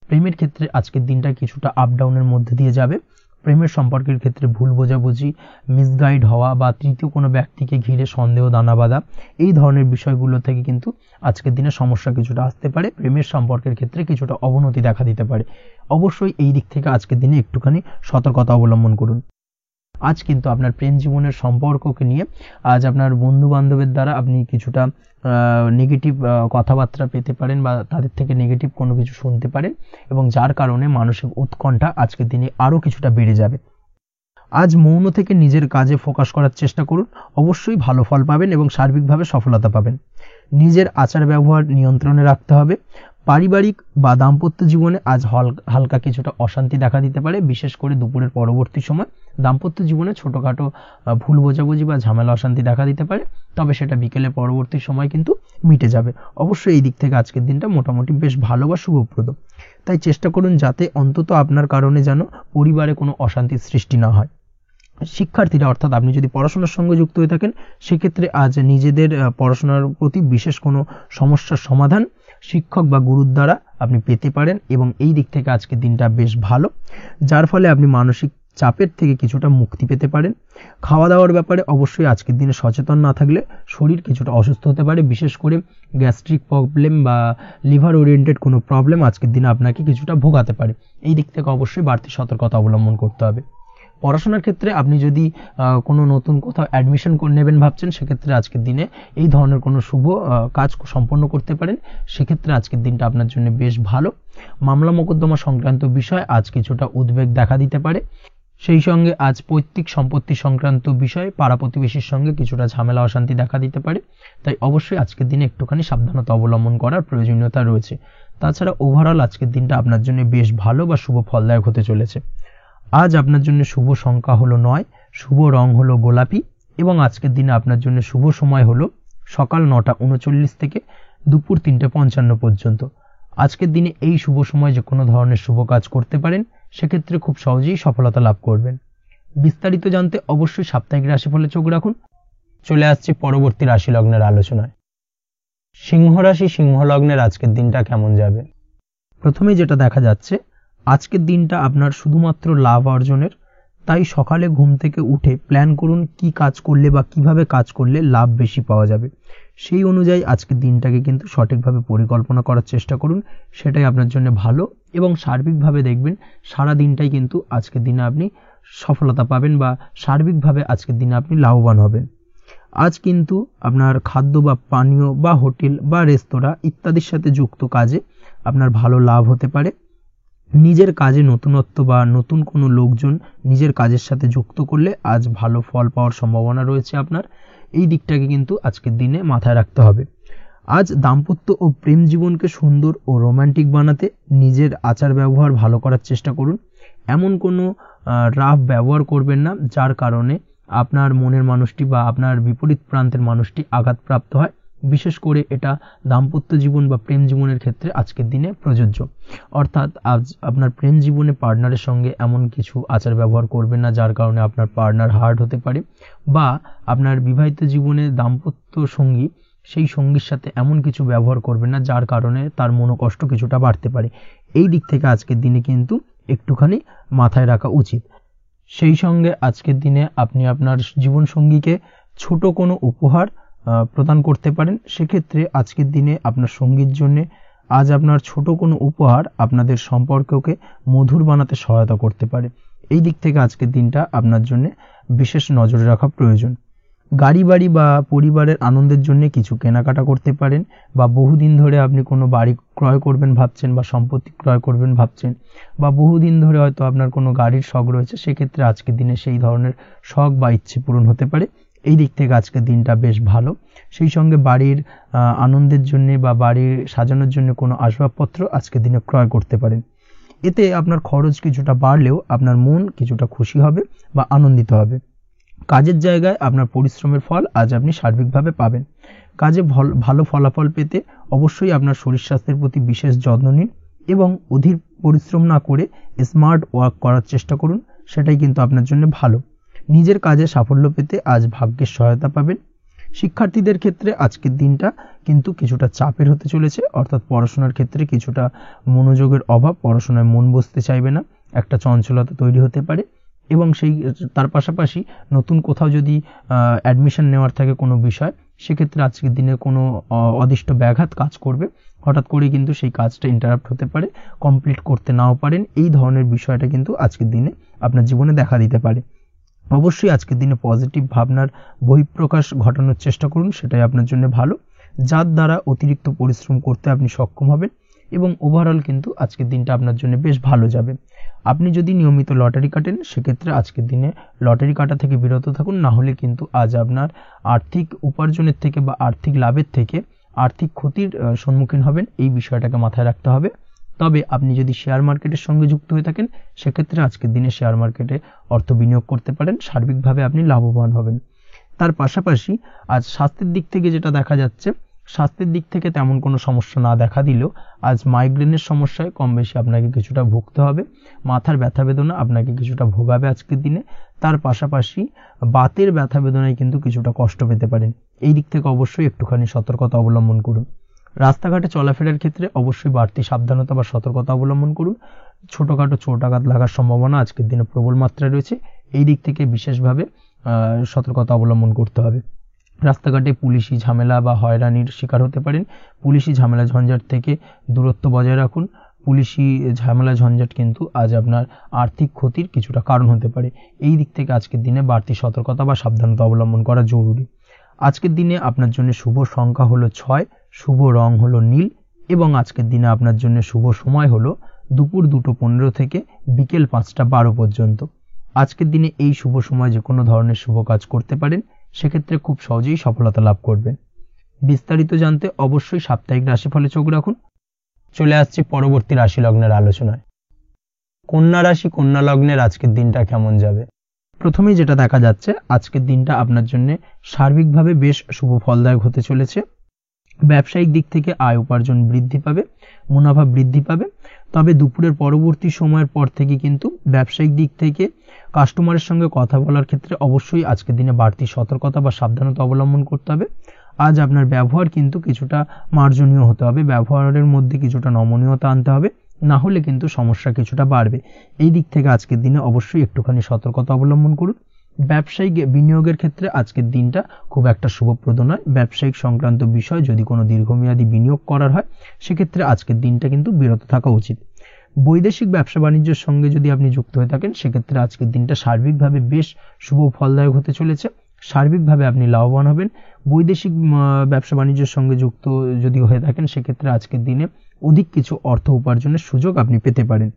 প্রেমের ক্ষেত্রে আজকের দিনটা কিছুটা আপ ডাউনের মধ্যে দিয়ে যাবে। প্রেমের সম্পর্কের ক্ষেত্রে ভুল বোঝাবুঝি, মিসগাইড হওয়া বা তৃতীয় কোনো ব্যক্তিকে ঘিরে সন্দেহ দানা বাঁধা, এই ধরনের বিষয়গুলো থেকে কিন্তু আজকের দিনে সমস্যা কিছুটা আসতে পারে। প্রেমের সম্পর্কের ক্ষেত্রে কিছুটা অবনতি দেখা দিতে পারে। অবশ্যই এই দিক থেকে আজকের দিনে একটুখানি সতর্কতা অবলম্বন করুন। আজ কিন্তু আপনার প্রেম জীবনের সম্পর্ককে নিয়ে আজ আপনার বন্ধু বান্ধবের দ্বারা আপনি কিছুটা নেগেটিভ কথাবার্তা পেতে পারেন বা তাদের থেকে নেগেটিভ কোনো কিছু শুনতে পারেন, এবং যার কারণে মানসিক উৎকণ্ঠা আজকের দিনে আরও কিছুটা বেড়ে যাবে। আজ মৌন থেকে নিজের কাজে ফোকাস করার চেষ্টা করুন, অবশ্যই ভালো ফল পাবেন এবং সার্বিকভাবে সফলতা পাবেন। নিজের আচার ব্যবহার নিয়ন্ত্রণে রাখতে হবে। পারিবারিক বা দাম্পত্য জীবনে আজ হালকা কিছুটা অশান্তি দেখা দিতে পারে, বিশেষ করে দুপুরের পরবর্তী সময় দাম্পত্য জীবনে ছোটখাটো ভুল বোঝাবুঝি বা ঝামেলা অশান্তি দেখা দিতে পারে, তবে সেটা বিকেলের পরবর্তী সময় কিন্তু মিটে যাবে। অবশ্যই এই দিক থেকে আজকের দিনটা মোটামুটি বেশ ভালো বা শুভপ্রদ। তাই চেষ্টা করুন যাতে অন্তত আপনার কারণে যেন পরিবারে কোনো অশান্তির সৃষ্টি না হয়। শিক্ষার্থীরা অর্থাৎ আপনি যদি পড়াশোনার সঙ্গে যুক্ত হয়ে থাকেন, সেক্ষেত্রে আজ নিজেদের পড়াশোনার প্রতি বিশেষ কোনো সমস্যার সমাধান শিক্ষক বা গুরুর দ্বারা আপনি পেতে পারেন, এবং এই দিক থেকে আজকের দিনটা বেশ ভালো, যার ফলে আপনি মানসিক চাপের থেকে কিছুটা মুক্তি পেতে পারেন। খাওয়া দাওয়ার ব্যাপারে অবশ্যই আজকের দিনে সচেতন না থাকলে শরীর কিছুটা অসুস্থ হতে পারে, বিশেষ করে গ্যাস্ট্রিক প্রবলেম বা লিভার ওরিয়েন্টেড কোনো প্রবলেম আজকের দিনে আপনাকে কিছুটা ভোগাতে পারে। এই দিক থেকে অবশ্যই বাড়তি সতর্কতা অবলম্বন করতে হবে। পড়াশোনার ক্ষেত্রে আপনি যদি কোনো নতুন কোথাও অ্যাডমিশন নেবেন ভাবছেন, সেক্ষেত্রে আজকের দিনে এই ধরনের কোনো শুভ কাজ সম্পন্ন করতে পারেন, সেক্ষেত্রে আজকের দিনটা আপনার জন্য বেশ ভালো। মামলা মোকদ্দমা সংক্রান্ত বিষয় আজ কিছুটা উদ্বেগ দেখা দিতে পারে, সেই সঙ্গে আজ পৈতৃক সম্পত্তি সংক্রান্ত বিষয়ে পাড়া প্রতিবেশীর সঙ্গে কিছুটা ঝামেলা অশান্তি দেখা দিতে পারে, তাই অবশ্যই আজকের দিনে একটুখানি সাবধানতা অবলম্বন করার প্রয়োজনীয়তা রয়েছে। তাছাড়া ওভারঅল আজকের দিনটা আপনার জন্য বেশ ভালো বা শুভ ফলদায়ক হতে চলেছে। আজ আপনার জন্য শুভ সংখ্যা হলো 9, শুভ রং হলো গোলাপি, এবং আজকের দিনে আপনার জন্য শুভ সময় হলো সকাল 9:39 থেকে দুপুর 3:55 পর্যন্ত। আজকের দিনে এই শুভ সময় যে কোনো ধরনের শুভ কাজ করতে পারেন, সেক্ষেত্রে খুব সহজেই সফলতা লাভ করবেন। বিস্তারিত জানতে অবশ্যই সাপ্তাহিক রাশিফলে চোখ রাখুন। চলে আসছে পরবর্তী রাশি লগ্নের আলোচনায়। সিংহ রাশি, সিংহ লগ্নের আজকের দিনটা কেমন যাবে? প্রথমে যেটা দেখা যাচ্ছে, আজকের দিনটা আপনার শুধুমাত্র লাভ অর্জনের, তাই সকালে ঘুম থেকে উঠে প্ল্যান করুন কি কাজ করলে বা কিভাবে কাজ করলে লাভ বেশি পাওয়া যাবে। সেই অনুযায়ী আজকের দিনটাকে কিন্তু সঠিকভাবে পরিকল্পনা করার চেষ্টা করুন, সেটাই আপনার জন্য ভালো, এবং সার্বিকভাবে দেখবেন সারা দিনটাই কিন্তু আজকের দিনে আপনি সফলতা পাবেন বা সার্বিকভাবে আজকের দিনে আপনি লাভবান হবেন। আজ কিন্তু আপনার খাদ্য বা পানীয় বা হোটেল বা রেস্তোরাঁ ইত্যাদির সাথে যুক্ত কাজে আপনার ভালো লাভ হতে পারে। নিজের কাজে নতুনত্ব বা নতুন কোনো লোকজন নিজের কাজের সাথে যুক্ত করলে আজ ভালো ফল পাওয়ার সম্ভাবনা রয়েছে আপনার। এই দিকটাকে কিন্তু আজকের দিনে মাথায় রাখতে হবে। আজ দাম্পত্য ও প্রেম জীবনকে সুন্দর ও রোমান্টিক বানাতে নিজের আচার ব্যবহার ভালো করার চেষ্টা করুন। এমন কোনো রাফ ব্যবহার করবেন না যার কারণে আপনার মনের মানুষটি বা আপনার বিপরীত প্রান্তের মানুষটি আঘাতপ্রাপ্ত হয়। বিশেষ করে এটা দাম্পত্য জীবন বা প্রেম জীবনের ক্ষেত্রে আজকের দিনে প্রযোজ্য। অর্থাৎ আজ আপনার প্রেম জীবনে পার্টনারের সঙ্গে এমন কিছু আচার ব্যবহার করবেন না যার কারণে আপনার পার্টনার হার্ট হতে পারে, বা আপনার বিবাহিত জীবনে দাম্পত্য সঙ্গী সেই সঙ্গীর সাথে এমন কিছু ব্যবহার করবেন না যার কারণে তার মনোকষ্ট কিছুটা বাড়তে পারে। এই দিক থেকে আজকের দিনে কিন্তু একটুখানি মাথায় রাখা উচিত। সেই সঙ্গে আজকের দিনে আপনি আপনার জীবনসঙ্গীকে ছোট কোনো উপহার প্রদান করতে পারেন। সেক্ষেত্রে আজকের দিনে আপনার সঙ্গীর জন্য আজ আপনার ছোট কোনো উপহার আপনাদের সম্পর্ককে মধুর বানাতে সহায়তা করতে পারে। এই দিক থেকে আজকের দিনটা আপনার জন্য বিশেষ নজরে রাখা প্রয়োজন। গাড়ি বাড়ি বা পরিবারের আনন্দের জন্য কিছু কেনাকাটা করতে পারেন, বা বহুদিন ধরে আপনি কোনো বাড়ি ক্রয় করবেন ভাবছেন বা সম্পত্তি ক্রয় করবেন ভাবছেন, বা বহুদিন ধরে হয়তো আপনার কোনো গাড়ির শখ রয়েছে, সেক্ষেত্রে আজকের দিনে সেই ধরনের শখ বা ইচ্ছে পূরণ হতে পারে। এই দিক থেকে আজকের দিনটা বেশ ভালো। সেই সঙ্গে বাড়ির আনন্দের জন্য বা বাড়ির সাজানোর জন্য কোনো আসবাবপত্র আজকের দিনে ক্রয় করতে পারেন। এতে আপনার খরচ কিছুটা বাড়লেও আপনার মন কিছুটা খুশি হবে বা আনন্দিত হবে। কাজের জায়গায় আপনার পরিশ্রমের ফল আজ আপনি সার্বিকভাবে পাবেন। কাজে ভালো ফলাফল পেতে অবশ্যই আপনার শরীর স্বাস্থ্যের প্রতি বিশেষ যত্ন নিন, এবং অধীর পরিশ্রম না করে স্মার্ট ওয়ার্ক করার চেষ্টা করুন, সেটাই কিন্তু আপনার জন্য ভালো। নিজের কাজে সাফল্য পেতে আজ ভাগ্যের সহায়তা পাবেন। শিক্ষার্থীদের ক্ষেত্রে আজকের দিনটা কিন্তু কিছুটা চাপের হতে চলেছে, অর্থাৎ পড়াশোনার ক্ষেত্রে কিছুটা মনোযোগের অভাব, পড়াশোনায় মন বসতে চাইবে না, একটা চঞ্চলতা তৈরি হতে পারে, এবং তার পাশাপাশি নতুন কোথাও যদি অ্যাডমিশন নেওয়ার থাকে কোনো বিষয়, সেক্ষেত্রে আজকের দিনে কোনো অদিষ্ট ব্যাঘাত কাজ করবে, হঠাৎ করে কিন্তু সেই কাজটা ইন্টারাপ্ট হতে পারে, কমপ্লিট করতে নাও পারেন। এই ধরনের বিষয়টা কিন্তু আজকের দিনে আপনার জীবনে দেখা দিতে পারে। অবশ্যই আজকের দিনে পজিটিভ ভাবনার বহিঃপ্রকাশ ঘটানোর চেষ্টা করুন, সেটাই আপনার জন্য ভালো, যার দ্বারা অতিরিক্ত পরিশ্রম করতে আপনি সক্ষম হবেন, এবং ওভারঅল কিন্তু আজকের দিনটা আপনার জন্য বেশ ভালো যাবে। আপনি যদি নিয়মিত লটারি কাটেন, সেক্ষেত্রে আজকের দিনে লটারি কাটা থেকে বিরত থাকুন, না হলে কিন্তু আজ আপনার আর্থিক উপার্জনের থেকে বা আর্থিক লাভের থেকে আর্থিক ক্ষতির সম্মুখীন হবেন, এই বিষয়টাকে মাথায় রাখতে হবে। তবে আপনি যদি শেয়ার মার্কেটের সঙ্গে যুক্ত হয়ে থাকেন সেক্ষেত্রে আজকের দিনে শেয়ার মার্কেটে অর্থ বিনিয়োগ করতে পারেন, সার্বিকভাবে আপনি লাভবান হবেন। তার পাশাপাশি আজ স্বাস্থ্যের দিক থেকে যেটা দেখা যাচ্ছে, স্বাস্থ্যের দিক থেকে তেমন কোনো সমস্যা না দেখা দিলেও আজ মাইগ্রেনের সমস্যায় কম বেশি আপনাকে কিছুটা ভুগতে হবে, মাথার ব্যথা বেদনা আপনাকে কিছুটা ভোগাবে আজকের দিনে। তার পাশাপাশি বাতের ব্যথা বেদনায় কিন্তু কিছুটা কষ্ট পেতে পারেন, এই দিক থেকে অবশ্যই একটুখানি সতর্কতা অবলম্বন করুন। রাস্তাঘাটে চলাফেরার ক্ষেত্রে অবশ্যই বাড়তি সাবধানতা বা সতর্কতা অবলম্বন করুন। ছোটখাটো চোট আঘাত লাগার সম্ভাবনা আজকের দিনে প্রবল মাত্রায় রয়েছে, এই দিক থেকে বিশেষভাবে সতর্কতা অবলম্বন করতে হবে। রাস্তাঘাটে পুলিশি ঝামেলা বা হয়রানির শিকার হতে পারেন, পুলিশি ঝামেলা ঝঞ্ঝাট থেকে দূরত্ব বজায় রাখুন। পুলিশি ঝামেলা ঝঞ্ঝাট কিন্তু আজ আপনার আর্থিক ক্ষতির কিছুটা কারণ হতে পারে, এই দিক থেকে আজকের দিনে বাড়তি সতর্কতা বা সাবধানতা অবলম্বন করা জরুরি। আজকের দিনে আপনার জন্য শুভ সংখ্যা হলো 6, শুভ রং হলো নীল এবং আজকের দিনে আপনার জন্য শুভ সময় হলো দুপুর 2:15 থেকে বিকেল 5:12 পর্যন্ত। আজকের দিনে এই শুভ সময় যে কোনো ধরনের শুভ কাজ করতে পারেন, সেক্ষেত্রে খুব সহজেই সফলতা লাভ করবেন। বিস্তারিত জানতে অবশ্যই সাপ্তাহিক রাশিফলে চোখ রাখুন। চলে আসছে পরবর্তী রাশি লগ্নের আলোচনায়। কন্যা রাশি, কন্যা লগ্নের আজকের দিনটা কেমন যাবে? প্রথমেই যেটা দেখা যাচ্ছে, আজকের দিনটা আপনার জন্য সার্বিকভাবে বেশ শুভ ফলদায়ক হতে চলেছে। ব্যবসায়িক দিক থেকে আয় উপার্জন বৃদ্ধি পাবে, মুনাফা বৃদ্ধি পাবে। তবে দুপুরের পরবর্তী সময়ের পর থেকে কিন্তু ব্যবসায়িক দিক থেকে কাস্টমারের সঙ্গে কথা বলার ক্ষেত্রে অবশ্যই আজকের দিনে বাড়তি সতর্কতা বা সাবধানতা অবলম্বন করতে হবে। আজ আপনার ব্যবহার কিন্তু কিছুটা মার্জনীয় হতে হবে, ব্যবহারের মধ্যে কিছুটা নমনীয়তা আনতে হবে, না হলে কিন্তু সমস্যা কিছুটা বাড়বে। এই দিক থেকে আজকের দিনে অবশ্যই একটুখানি সতর্কতা অবলম্বন করুন। ব্যবসায়িক বিনিয়োগের ক্ষেত্রে আজকের দিনটা খুব একটা শুভপ্রদ নয়। ব্যবসায়িক সংক্রান্ত বিষয় যদি কোনো দীর্ঘমেয়াদী বিনিয়োগ করার হয়, সেক্ষেত্রে আজকের দিনটা কিন্তু বিরত থাকা উচিত। বৈদেশিক ব্যবসা বাণিজ্যের সঙ্গে যদি আপনি যুক্ত হয়ে থাকেন, সেক্ষেত্রে আজকের দিনটা সার্বিকভাবে বেশ শুভ ফলদায়ক হতে চলেছে, সার্বিকভাবে আপনি লাভবান হবেন। বৈদেশিক ব্যবসা বাণিজ্যের সঙ্গে যুক্ত যদি হয়ে থাকেন, সেক্ষেত্রে আজকের দিনে অধিক কিছু অর্থ উপার্জনের সুযোগ আপনি পেতে পারেন।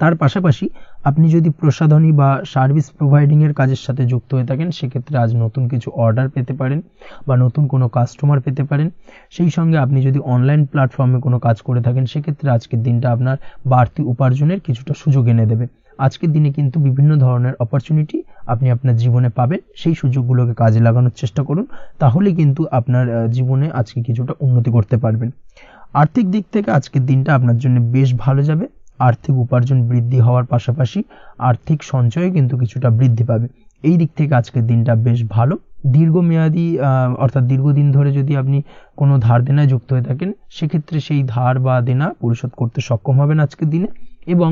তার পাশাপাশি আপনি যদি প্রসাধনী বা সার্ভিস প্রোভাইডিং এর কাজের সাথে যুক্ত হয়ে থাকেন, সেক্ষেত্রে আজ নতুন কিছু অর্ডার পেতে পারেন বা নতুন কোনো কাস্টমার পেতে পারেন। সেই সঙ্গে আপনি যদি অনলাইন প্ল্যাটফর্মে কোনো কাজ করে থাকেন, সেক্ষেত্রে আজকের দিনটা আপনার বাড়তি উপার্জনের কিছুটা সুযোগ এনে দেবে। আজকের দিনে কিন্তু বিভিন্ন ধরনের অপরচুনিটি আপনি আপনার জীবনে পাবেন, সেই সুযোগগুলোকে কাজে লাগানোর চেষ্টা করুন, তাহলে কিন্তু আপনার জীবনে আজকে কিছুটা উন্নতি করতে পারবেন। আর্থিক দিক থেকে আজকের দিনটা আপনার জন্য বেশ ভালো যাবে। আর্থিক উপার্জন বৃদ্ধি হওয়ার পাশাপাশি আর্থিক সঞ্চয় কিন্তু কিছুটা বৃদ্ধি পাবে, এই দিক থেকে আজকের দিনটা বেশ ভালো। দীর্ঘমেয়াদী অর্থাৎ দীর্ঘদিন ধরে যদি আপনি কোনো ধার দেনায় যুক্ত হয়ে থাকেন, সেক্ষেত্রে সেই ধার বা দেনা পরিশোধ করতে সক্ষম হবেন আজকের দিনে, এবং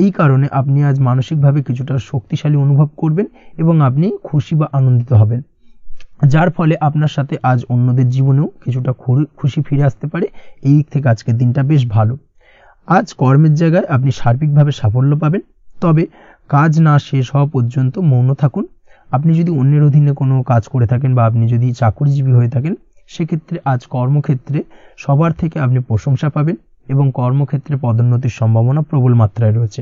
এই কারণে আপনি আজ মানসিকভাবে কিছুটা শক্তিশালী অনুভব করবেন এবং আপনি খুশি বা আনন্দিত হবেন, যার ফলে আপনার সাথে আজ অন্যদের জীবনেও কিছুটা খুশি ফিরে আসতে পারে। এই দিক থেকে আজকের দিনটা বেশ ভালো। আজ কর্মের জায়গায় আপনি সার্বিকভাবে সাফল্য পাবেন, তবে কাজ না শেষ হওয়া পর্যন্ত মৌন থাকুন। আপনি যদি অন্যের অধীনে কোনো কাজ করে থাকেন বা আপনি যদি চাকরিজীবী হয়ে থাকেন, সেক্ষেত্রে আজ কর্মক্ষেত্রে সবার থেকে আপনি প্রশংসা পাবেন এবং কর্মক্ষেত্রে পদোন্নতির সম্ভাবনা প্রবল মাত্রায় রয়েছে।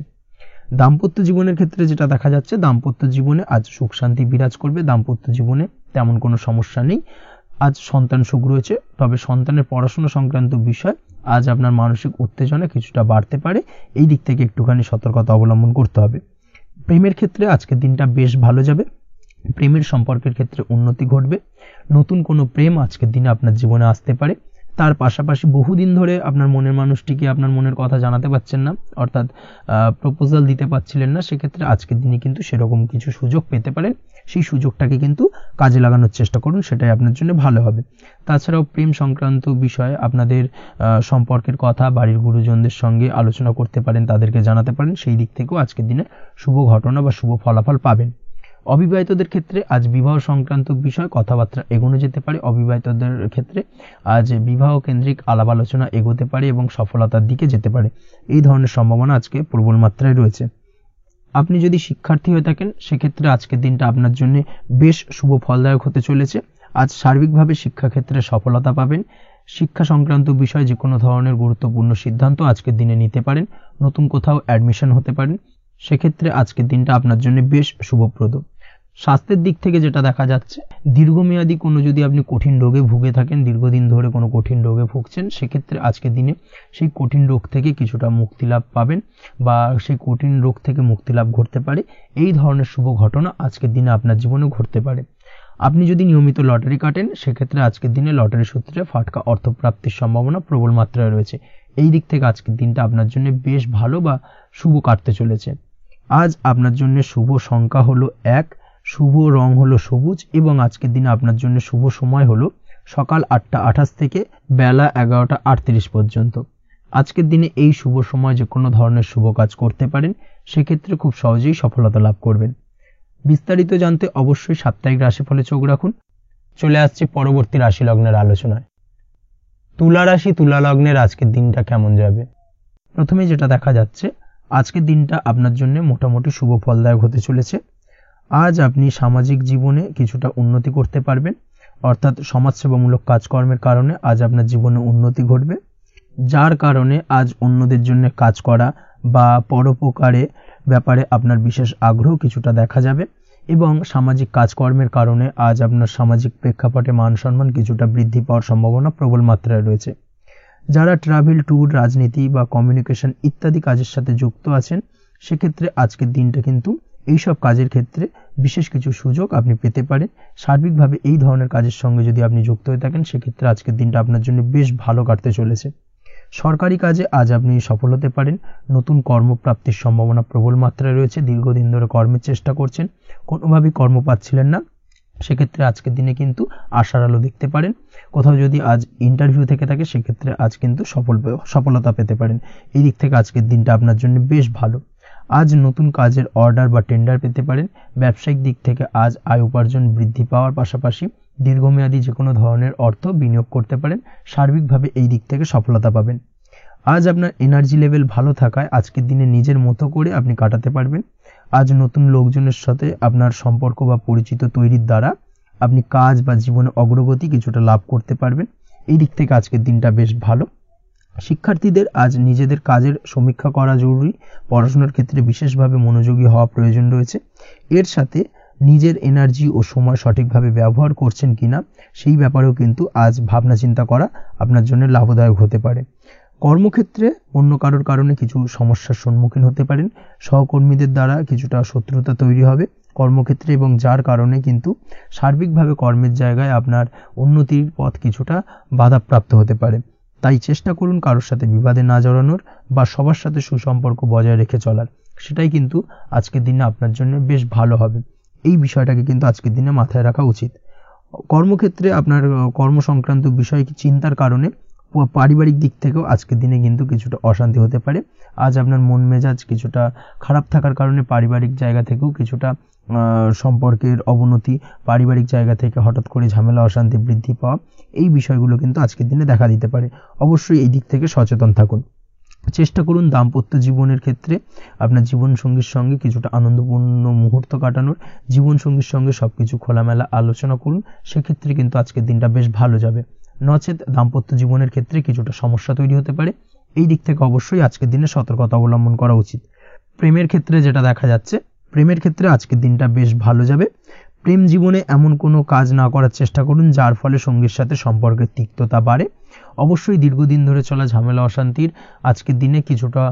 দাম্পত্য জীবনের ক্ষেত্রে যেটা দেখা যাচ্ছে, দাম্পত্য জীবনে আজ সুখ শান্তি বিরাজ করবে, দাম্পত্য জীবনে তেমন কোনো সমস্যা নেই। আজ সন্তান সুখ রয়েছে, তবে সন্তানের পড়াশোনা সংক্রান্ত বিষয় আজ আপনার মানসিক উত্তেজনা কিছুটা বাড়তে পারে, এই দিক থেকে একটুখানি সতর্কতা অবলম্বন করতে হবে। প্রেমের ক্ষেত্রে আজকের দিনটা বেশ ভালো যাবে, প্রেমের সম্পর্কের ক্ষেত্রে উন্নতি ঘটবে, নতুন কোনো প্রেম আজকের দিনে আপনার জীবনে আসতে পারে। তার পাশাপাশি বহুদিন ধরে আপনার মনের মানুষটিকে আপনার মনের কথা জানাতে পারছেন না, অর্থাৎ প্রপোজাল দিতে পারছিলেন না, সেক্ষেত্রে আজকের দিনে কিন্তু সেরকম কিছু সুযোগ পেতে পারেন। সেই সুযোগটাকে কিন্তু কাজে লাগানোর চেষ্টা করুন, সেটাই আপনার জন্য ভালো হবে। তাছাড়াও প্রেম সংক্রান্ত বিষয়ে আপনাদের সম্পর্কের কথা বাড়ির গুরুজনদের সঙ্গে আলোচনা করতে পারেন, তাদেরকে জানাতে পারেন, সেই দিক থেকেও আজকের দিনে শুভ ঘটনা বা শুভ ফলাফল পাবেন। অবিবাহিতদের ক্ষেত্রে আজ বিবাহ সংক্রান্ত বিষয় কথাবার্তা এগোনো যেতে পারে। অবিবাহিতদের ক্ষেত্রে আজ বিবাহ কেন্দ্রিক আলাপ আলোচনা এগোতে পারে এবং সফলতার দিকে যেতে পারে, এই ধরনের সম্ভাবনা আজকে প্রবল মাত্রায় রয়েছে। আপনি যদি শিক্ষার্থী হয়ে থাকেন, সেক্ষেত্রে আজকের দিনটা আপনার জন্য বেশ শুভ ফলদায়ক হতে চলেছে। আজ সার্বিকভাবে শিক্ষাক্ষেত্রে সফলতা পাবেন। শিক্ষা সংক্রান্ত বিষয়ে যে কোনো ধরনের গুরুত্বপূর্ণ সিদ্ধান্ত আজকের দিনে নিতে পারেন, নতুন কোথাও অ্যাডমিশন হতে পারেন, সেক্ষেত্রে আজকের দিনটা আপনার জন্য বেশ শুভপ্রদ। স্বাস্থ্যের দিক থেকে যেটা দেখা যাচ্ছে, দীর্ঘমেয়াদী কোনো যদি আপনি কঠিন রোগে ভুগে থাকেন, দীর্ঘদিন ধরে কোনো কঠিন রোগে ভুগছেন, সেক্ষেত্রে আজকের দিনে সেই কঠিন রোগ থেকে কিছুটা মুক্তি লাভ পাবেন বা সেই কঠিন রোগ থেকে মুক্তি লাভ ঘটতে পারে। এই ধরনের শুভ ঘটনা আজকের দিনে আপনার জীবনে ঘটতে পারে। আপনি যদি নিয়মিত লটারি কাটেন, সেক্ষেত্রে আজকের দিনে লটারি সূত্রে ফাটকা অর্থপ্রাপ্তির সম্ভাবনা প্রবল মাত্রায় রয়েছে। এই দিক থেকে আজকের দিনটা আপনার জন্য বেশ ভালো বা শুভ কাটতে চলেছে। আজ আপনার জন্য শুভ সংখ্যা হলো 1, শুভ রং হলো সবুজ এবং আজকের দিনে আপনার জন্য শুভ সময় হলো সকাল 8টা 28 থেকে বেলা 11টা 38 পর্যন্ত। আজকের দিনে এই শুভ সময় যে কোনো ধরনের শুভ কাজ করতে পারেন, সেক্ষেত্রে খুব সহজেই সফলতা লাভ করবেন। বিস্তারিত জানতে অবশ্যই সাপ্তাহিক রাশিফলে চোখ রাখুন। চলে আসছে পরবর্তী রাশি লগ্নের আলোচনায়। তুলা রাশি, তুলা লগ্নের আজকের দিনটা কেমন যাবে? প্রথমে যেটা দেখা যাচ্ছে, আজকের দিনটা আপনার জন্য মোটামুটি শুভ ফলদায়ক হতে চলেছে। আজ আপনি সামাজিক জীবনে কিছুটা উন্নতি করতে পারবেন, অর্থাৎ সমাজসেবামূলক কাজকর্মের কারণে আজ আপনার জীবনে উন্নতি ঘটবে, যার কারণে আজ অন্যদের জন্য কাজ করা বা পরোপকারে ব্যাপারে আপনার বিশেষ আগ্রহ কিছুটা দেখা যাবে এবং সামাজিক কাজকর্মের কারণে আজ আপনার সামাজিক প্রেক্ষাপটে মান সম্মান কিছুটা বৃদ্ধি পাওয়ার সম্ভাবনা প্রবল মাত্রায় রয়েছে। যারা ট্রাভেল, ট্যুর, রাজনীতি বা কমিউনিকেশন ইত্যাদি কাজের সাথে যুক্ত আছেন, সেক্ষেত্রে আজকের দিনটা কিন্তু এইসব কাজের ক্ষেত্রে বিশেষ কিছু সুযোগ আপনি পেতে পারেন। সার্বিকভাবে এই ধরনের কাজের সঙ্গে যদি আপনি যুক্ত হয়ে থাকেন, সেক্ষেত্রে আজকের দিনটা আপনার জন্য বেশ ভালো কাটতে চলেছে। সরকারি কাজে আজ আপনি সফল হতে পারেন। নতুন কর্মপ্রাপ্তির সম্ভাবনা প্রবল মাত্রায় রয়েছে। দীর্ঘদিন ধরে কর্মের চেষ্টা করছেন, কোনোভাবেই কর্ম পাচ্ছিলেন না, সেক্ষেত্রে আজকের দিনে কিন্তু আশার আলো দেখতে পারেন। কোথাও যদি আজ ইন্টারভিউ থেকে থাকে, সেক্ষেত্রে আজ কিন্তু সফলতা পেতে পারেন। এই দিক থেকে আজকের দিনটা আপনার জন্য বেশ ভালো। আজ নতুন কাজের অর্ডার বা টেন্ডার পেতে পারেন। ব্যবসায়িক দিক থেকে আজ আয় উপার্জন বৃদ্ধি পাওয়ার পাশাপাশি দীর্ঘমেয়াদী যে কোনো ধরনের অর্থ বিনিয়োগ করতে পারেন। সার্বিকভাবে এই দিক থেকে সফলতা পাবেন। আজ আপনার এনার্জি লেভেল ভালো থাকায় আজকের দিনে নিজের মতো করে আপনি কাটাতে পারবেন। আজ নতুন লোকজনের সাথে আপনার সম্পর্ক বা পরিচিত তৈরির দ্বারা আপনি কাজ বা জীবনে অগ্রগতি কিছুটা লাভ করতে পারবেন। এই দিক থেকে আজকের দিনটা বেশ ভালো। শিক্ষার্থীদের আজ নিজেদের কাজের সমীক্ষা করা জরুরি। পড়াশোনার ক্ষেত্রে বিশেষভাবে মনোযোগী হওয়া প্রয়োজন রয়েছে। এর সাথে নিজের এনার্জি ও সময় সঠিকভাবে ব্যবহার করছেন কিনা সেই ব্যাপারেও কিন্তু আজ ভাবনা চিন্তা করা আপনার জন্য লাভদায়ক হতে পারে। কর্মক্ষেত্রে অন্য কারোর কারণে কিছু সমস্যার সম্মুখীন হতে পারেন। সহকর্মীদের দ্বারা কিছুটা শত্রুতা তৈরি হবে কর্মক্ষেত্রে এবং যার কারণে কিন্তু সার্বিকভাবে কর্মের জায়গায় আপনার উন্নতির পথ কিছুটা বাধাপ্রাপ্ত হতে পারে। তাই চেষ্টা করুন কারোর সাথে বিবাদে না জড়ানোর বা সবার সাথে সুসম্পর্ক বজায় রেখে চলার। সেটাই কিন্তু আজকের দিনে আপনার জন্য বেশ ভালো হবে। এই বিষয়টাকে কিন্তু আজকের দিনে মাথায় রাখা উচিত। কর্মক্ষেত্রে আপনার কর্ম সংক্রান্ত বিষয় চিন্তার কারণে পারিবারিক দিক থেকেও আজকের দিনে কিন্তু কিছুটা অশান্তি হতে পারে। আজ আপনার মন মেজাজ কিছুটা খারাপ থাকার কারণে পারিবারিক জায়গা থেকেও কিছুটা সম্পর্কের অবনতি, পারিবারিক জায়গা থেকে হঠাৎ করে ঝামেলা অশান্তি বৃদ্ধি পাওয়া, এই বিষয়গুলো কিন্তু আজকের দিনে দেখা দিতে পারে। অবশ্যই এই দিক থেকে সচেতন থাকুন। চেষ্টা করুন দাম্পত্য জীবনের ক্ষেত্রে আপনার জীবনসঙ্গীর সঙ্গে কিছুটা আনন্দপূর্ণ মুহূর্ত কাটানোর। জীবনসঙ্গীর সঙ্গে সবকিছু খোলামেলা আলোচনা করুন, সেক্ষেত্রে কিন্তু আজকের দিনটা বেশ ভালো যাবে। নচেত দাম্পত্য জীবনের ক্ষেত্রে কিছুটা সমস্যা তৈরি হতে পারে। এই দিক থেকে অবশ্যই আজকের দিনে সতর্কতা অবলম্বন করা উচিত। প্রেমের ক্ষেত্রে যেটা দেখা যাচ্ছে, প্রেমের ক্ষেত্রে আজকের দিনটা বেশ ভালো যাবে। প্রেম জীবনে এমন কোনো কাজ না করার চেষ্টা করুন যার ফলে সঙ্গীর সাথে সম্পর্কের তিক্ততা বাড়ে। অবশ্যই দীর্ঘদিন ধরে চলা ঝামেলা অশান্তির আজকের দিনে কিছুটা